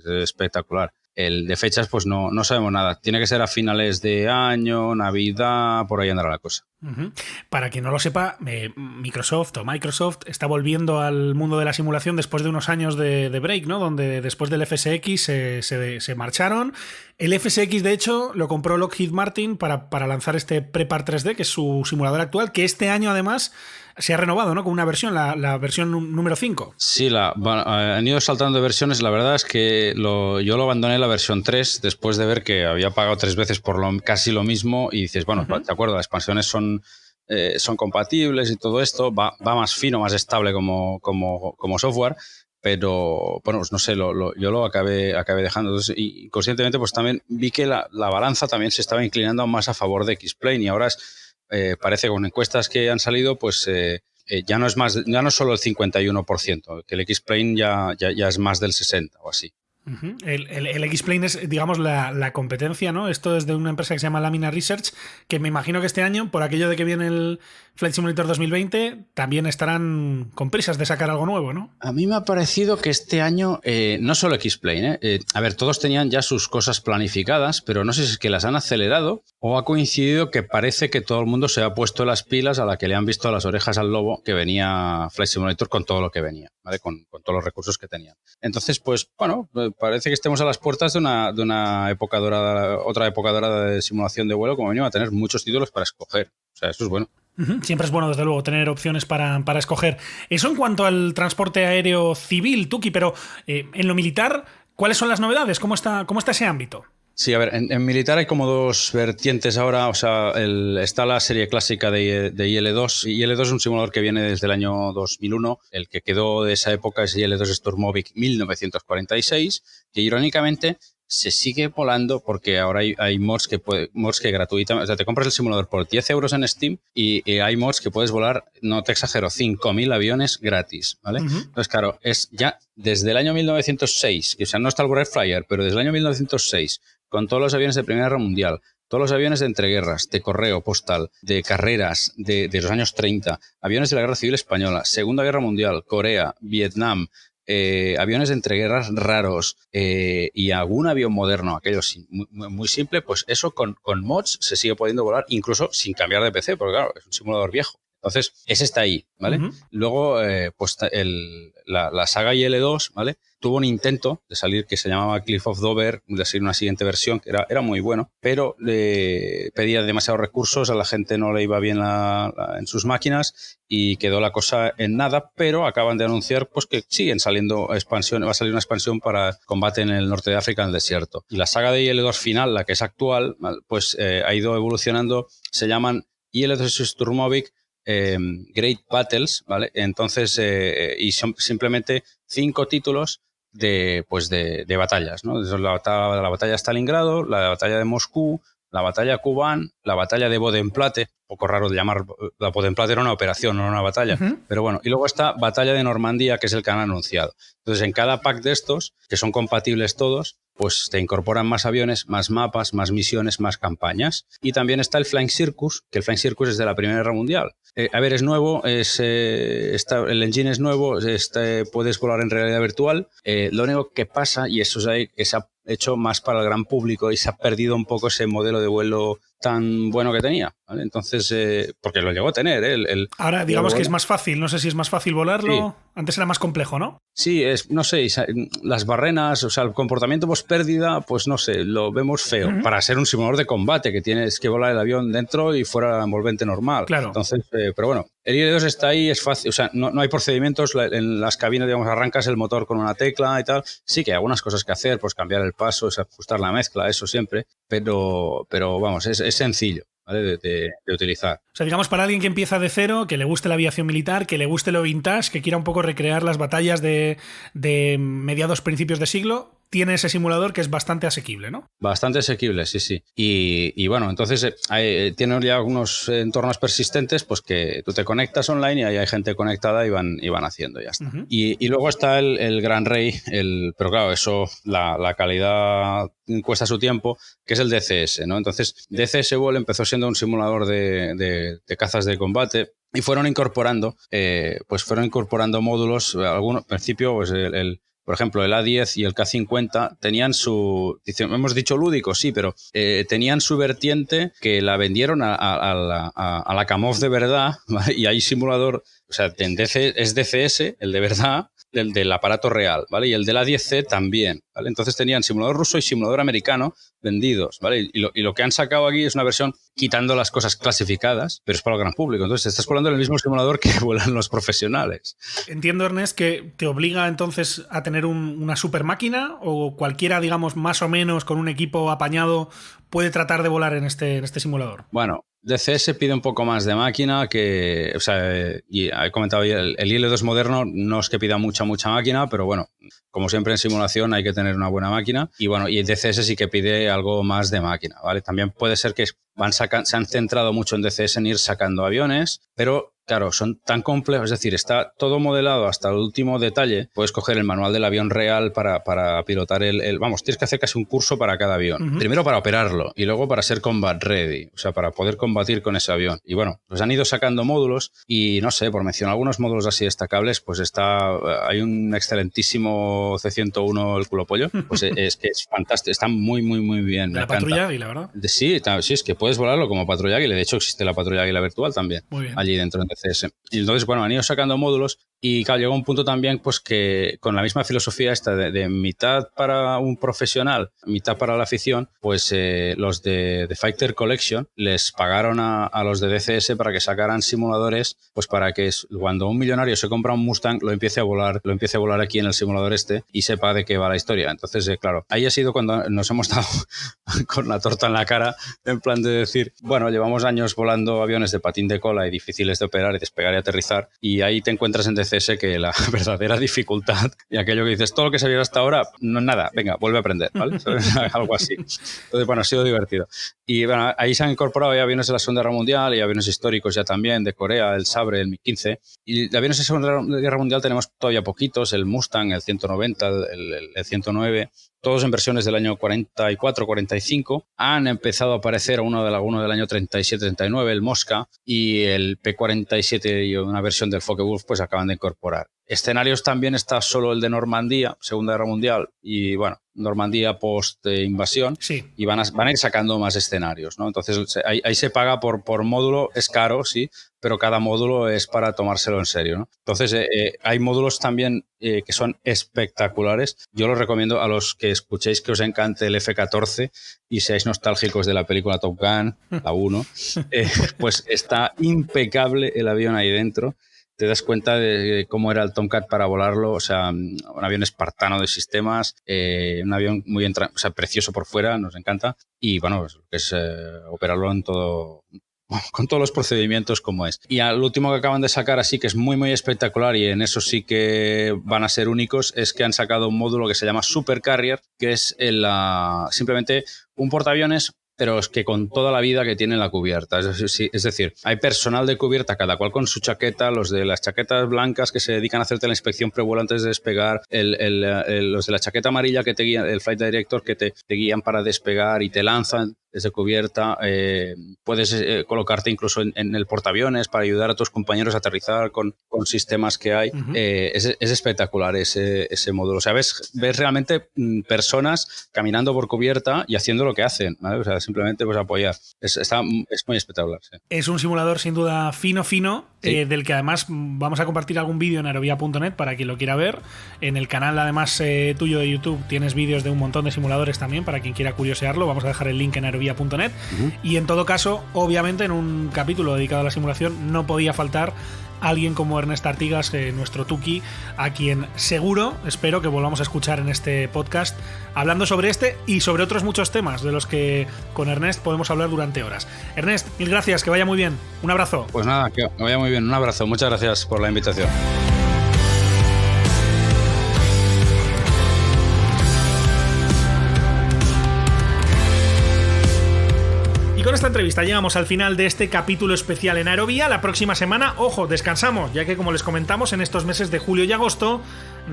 [SPEAKER 5] espectacular. El de fechas, pues no sabemos nada. Tiene que ser a finales de año, Navidad, por ahí andará la cosa.
[SPEAKER 2] Uh-huh. Para quien no lo sepa, Microsoft está volviendo al mundo de la simulación después de unos años de break, ¿no? Donde después del FSX se marcharon. El FSX, de hecho, lo compró Lockheed Martin para lanzar este Prepar 3D, que es su simulador actual, que este año además se ha renovado, ¿no?, con una versión, la versión número 5.
[SPEAKER 5] Sí, han ido saltando de versiones. La verdad es que yo lo abandoné la versión 3 después de ver que había pagado 3 veces por casi lo mismo y dices, bueno, de acuerdo, las expansiones son compatibles y todo esto, va más fino, más estable como software, pero bueno, pues no sé, yo lo acabé dejando. Entonces, y conscientemente pues también vi que la balanza también se estaba inclinando más a favor de X-Plane y ahora parece con encuestas que han salido, pues ya no es solo el 51%, que el X-Plane ya es más del 60% o así.
[SPEAKER 2] Uh-huh. El X-Plane es, digamos, la competencia, ¿no? Esto es de una empresa que se llama Lamina Research, que me imagino que este año, por aquello de que viene el Flight Simulator 2020, también estarán con prisas de sacar algo nuevo, ¿no?
[SPEAKER 5] A mí me ha parecido que este año, no solo X-Plane, a ver, todos tenían ya sus cosas planificadas, pero no sé si es que las han acelerado o ha coincidido que parece que todo el mundo se ha puesto las pilas a la que le han visto las orejas al lobo que venía Flight Simulator con todo lo que venía, ¿vale? Con todos los recursos que tenían. Entonces, pues, bueno, parece que estemos a las puertas de una época dorada, otra época dorada de simulación de vuelo, como mínimo a tener muchos títulos para escoger. O sea, eso es bueno.
[SPEAKER 2] Siempre es bueno, desde luego, tener opciones para escoger. Eso en cuanto al transporte aéreo civil, Tuki, pero en lo militar, ¿cuáles son las novedades? ¿Cómo está ese ámbito?
[SPEAKER 5] Sí, a ver, en militar hay como dos vertientes ahora. O sea, está la serie clásica de IL-2. IL-2 es un simulador que viene desde el año 2001. El que quedó de esa época es IL-2 Sturmovik 1946, que irónicamente se sigue volando porque ahora hay mods que gratuitamente... O sea, te compras el simulador por 10 euros en Steam y hay mods que puedes volar, no te exagero, 5.000 aviones gratis, ¿vale? Entonces, claro, es ya desde el año 1906, que o sea, no está el Warrior Flyer, pero desde el año 1906, con todos los aviones de Primera Guerra Mundial, todos los aviones de entreguerras, de correo postal, de carreras de los años 30, aviones de la Guerra Civil Española, Segunda Guerra Mundial, Corea, Vietnam, aviones de entreguerras raros y algún avión moderno, aquello muy simple, pues eso con mods se sigue pudiendo volar incluso sin cambiar de PC, porque claro, es un simulador viejo. Entonces, ese está ahí, ¿vale? Luego, pues la saga IL-2, ¿vale? Tuvo un intento de salir que se llamaba Cliff of Dover, de salir una siguiente versión que era muy bueno, pero pedía demasiados recursos, a la gente no le iba bien en sus máquinas y quedó la cosa en nada, pero acaban de anunciar pues que siguen saliendo expansiones, va a salir una expansión para combate en el norte de África, en el desierto. Y la saga de IL-2 final, la que es actual, pues ha ido evolucionando, se llaman IL-2 Sturmovik Great Battles, ¿vale? Entonces, y son simplemente 5 títulos de batallas, ¿no? La batalla de Stalingrado, la batalla de Moscú, la batalla de Kuban, la batalla de Bodenplatte, poco raro de llamar, la Bodenplatte era una operación, no una batalla, pero bueno, y luego está batalla de Normandía, que es el que han anunciado. Entonces, en cada pack de estos, que son compatibles todos, pues te incorporan más aviones, más mapas, más misiones, más campañas. Y también está el Flying Circus, que el Flying Circus es de la Primera Guerra Mundial. A ver, es nuevo, el engine es nuevo, puedes volar en realidad virtual. Lo único que pasa, y eso es que se ha hecho más para el gran público y se ha perdido un poco ese modelo de vuelo tan bueno que tenía, ¿vale? Entonces, porque lo llegó a tener,
[SPEAKER 2] ahora digamos que es más fácil, no sé si es más fácil volarlo, sí. Antes era más complejo, ¿no?
[SPEAKER 5] Sí, no sé, las barrenas, o sea, el comportamiento post pérdida, pues no sé, lo vemos feo. Para ser un simulador de combate, que tienes que volar el avión dentro y fuera envolvente normal.
[SPEAKER 2] Claro.
[SPEAKER 5] Entonces, pero bueno, el IL-2 está ahí, es fácil, o sea, no hay procedimientos, en las cabinas, digamos, arrancas el motor con una tecla y tal. Sí que hay algunas cosas que hacer, pues cambiar el paso, ajustar la mezcla, eso siempre, pero vamos, es sencillo, ¿vale? de utilizar.
[SPEAKER 2] O sea, digamos, para alguien que empieza de cero, que le guste la aviación militar, que le guste lo vintage, que quiera un poco recrear las batallas de mediados, principios de siglo, tiene ese simulador que es bastante asequible, ¿no?
[SPEAKER 5] Bastante asequible, sí. Y bueno, entonces tiene ya algunos entornos persistentes, pues que tú te conectas online y ahí hay gente conectada y van haciendo, ya está. Y luego está el Gran Rey, pero claro, eso, la calidad cuesta su tiempo, que es el DCS, ¿no? Entonces, DCS World empezó siendo un simulador de cazas de combate y fueron incorporando módulos. Al principio, pues por ejemplo, el A10 y el K50 tenían hemos dicho lúdico, sí, pero tenían su vertiente que la vendieron a la Kamov de verdad, ¿vale? Y hay simulador, o sea, es DCS, el de verdad, del aparato real, ¿vale? Y el del A10C también, ¿vale? Entonces tenían simulador ruso y simulador americano vendidos, ¿vale? Y lo que han sacado aquí es una versión quitando las cosas clasificadas, pero es para el gran público. Entonces estás volando en el mismo simulador que vuelan los profesionales.
[SPEAKER 2] Entiendo, Ernest, que te obliga entonces a tener una super máquina, o cualquiera, digamos, más o menos con un equipo apañado puede tratar de volar en este simulador.
[SPEAKER 5] Bueno, DCS pide un poco más de máquina que, o sea, y he comentado ya, el IL-2 moderno no es que pida mucha máquina, pero bueno, como siempre en simulación hay que tener una buena máquina y bueno, y el DCS sí que pide algo más de máquina, ¿vale? También puede ser que se han centrado mucho en DCS en ir sacando aviones, pero claro, son tan complejos, es decir, está todo modelado hasta el último detalle. Puedes coger el manual del avión real para pilotar vamos, tienes que hacer casi un curso para cada avión. Primero para operarlo y luego para ser combat ready, o sea, para poder combatir con ese avión. Y bueno, pues han ido sacando módulos y no sé, por mencionar algunos módulos así destacables, pues hay un excelentísimo C-101, el culo pollo, pues es que es fantástico, está muy bien.
[SPEAKER 2] ¿De la patrulla águila, verdad?
[SPEAKER 5] Sí, es que puedes volarlo como patrulla águila, de hecho existe la patrulla águila virtual también, allí dentro en DCS. Y entonces, bueno, han ido sacando módulos Y claro, llegó un punto también pues que con la misma filosofía esta de mitad para un profesional, mitad para la afición, pues los de Fighter Collection les pagaron a los de DCS para que sacaran simuladores, pues para que cuando un millonario se compra un Mustang lo empiece a volar aquí en el simulador y sepa de qué va la historia. Entonces, claro, ahí ha sido cuando nos hemos dado con la torta en la cara, en plan de decir, bueno, llevamos años volando aviones de patín de cola y difíciles de operar y despegar y aterrizar, y ahí te encuentras en DCS que la verdadera dificultad y aquello que dices, todo lo que se vio hasta ahora, no es nada, venga, vuelve a aprender, ¿vale? Algo así. Entonces, bueno, ha sido divertido. Y bueno, ahí se han incorporado ya aviones de la Segunda Guerra Mundial y aviones históricos ya también, de Corea, el Sabre, el MiG-15. Y de aviones de Segunda Guerra Mundial tenemos todavía poquitos, el Mustang, el 190, el 109, todos en versiones del año 44, 45. Han empezado a aparecer uno del año 37, 39, el Mosca, y el P-47 y una versión del Focke-Wulf pues acaban de incorporar. Escenarios también está solo el de Normandía, Segunda Guerra Mundial, y bueno, Normandía post-invasión,
[SPEAKER 2] sí.
[SPEAKER 5] Y van a ir sacando más escenarios, ¿no? Entonces ahí se paga por módulo, es caro, sí, pero cada módulo es para tomárselo en serio, ¿no? Entonces hay módulos también que son espectaculares. Yo los recomiendo a los que escuchéis que os encante el F-14 y seáis nostálgicos de la película Top Gun, la 1, pues está impecable el avión ahí dentro. Te das cuenta de cómo era el Tomcat para volarlo, o sea, un avión espartano de sistemas, un avión muy precioso por fuera, nos encanta, y bueno, es operarlo en todo, con todos los procedimientos como es. Y al último que acaban de sacar, así que es muy muy espectacular, y en eso sí que van a ser únicos, es que han sacado un módulo que se llama Super Carrier, que es simplemente un portaaviones, pero es que con toda la vida que tiene la cubierta. Es decir, hay personal de cubierta, cada cual con su chaqueta, los de las chaquetas blancas que se dedican a hacerte la inspección prevuelo antes de despegar, los de la chaqueta amarilla que te guían, el Flight Director que te guían para despegar y te lanzan desde cubierta. Puedes colocarte incluso en el portaaviones para ayudar a tus compañeros a aterrizar con sistemas que hay. Uh-huh. Es espectacular ese módulo. O sea, ves realmente personas caminando por cubierta y haciendo lo que hacen, ¿vale? O sea, simplemente pues apoyar. Es muy espectacular. Sí.
[SPEAKER 2] Es un simulador sin duda fino, sí. Del que además vamos a compartir algún vídeo en aerovía.net para quien lo quiera ver. En el canal además tuyo de YouTube tienes vídeos de un montón de simuladores también para quien quiera curiosearlo. Vamos a dejar el link en aerovía.net. Uh-huh. Y en todo caso, obviamente en un capítulo dedicado a la simulación no podía faltar alguien como Ernest Artigas, nuestro Tuki, a quien seguro, espero que volvamos a escuchar en este podcast hablando sobre este y sobre otros muchos temas de los que con Ernest podemos hablar durante horas. Ernest, mil gracias, que vaya muy bien. Un abrazo.
[SPEAKER 5] Pues nada, que vaya muy bien. Un abrazo. Muchas gracias por la invitación.
[SPEAKER 2] Y con esta entrevista llegamos al final de este capítulo especial en Aerovía. La próxima semana, ojo, descansamos, ya que como les comentamos, en estos meses de julio y agosto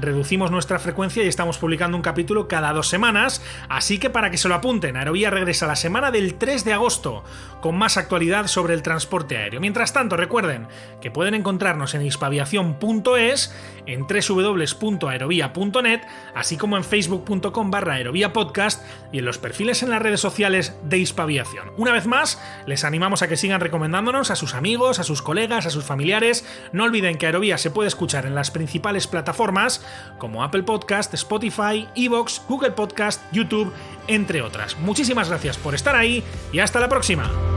[SPEAKER 2] reducimos nuestra frecuencia y estamos publicando un capítulo cada 2 semanas, así que para que se lo apunten, Aerovía regresa la semana del 3 de agosto con más actualidad sobre el transporte aéreo. Mientras tanto, recuerden que pueden encontrarnos en hispaviación.es, en www.aerovia.net, así como en facebook.com/aeroviapodcast y en los perfiles en las redes sociales de Hispaviación. Una vez más, les animamos a que sigan recomendándonos a sus amigos, a sus colegas, a sus familiares. No olviden que Aerovía se puede escuchar en las principales plataformas como Apple Podcast, Spotify, iVoox, Google Podcast, YouTube, entre otras. Muchísimas gracias por estar ahí y hasta la próxima.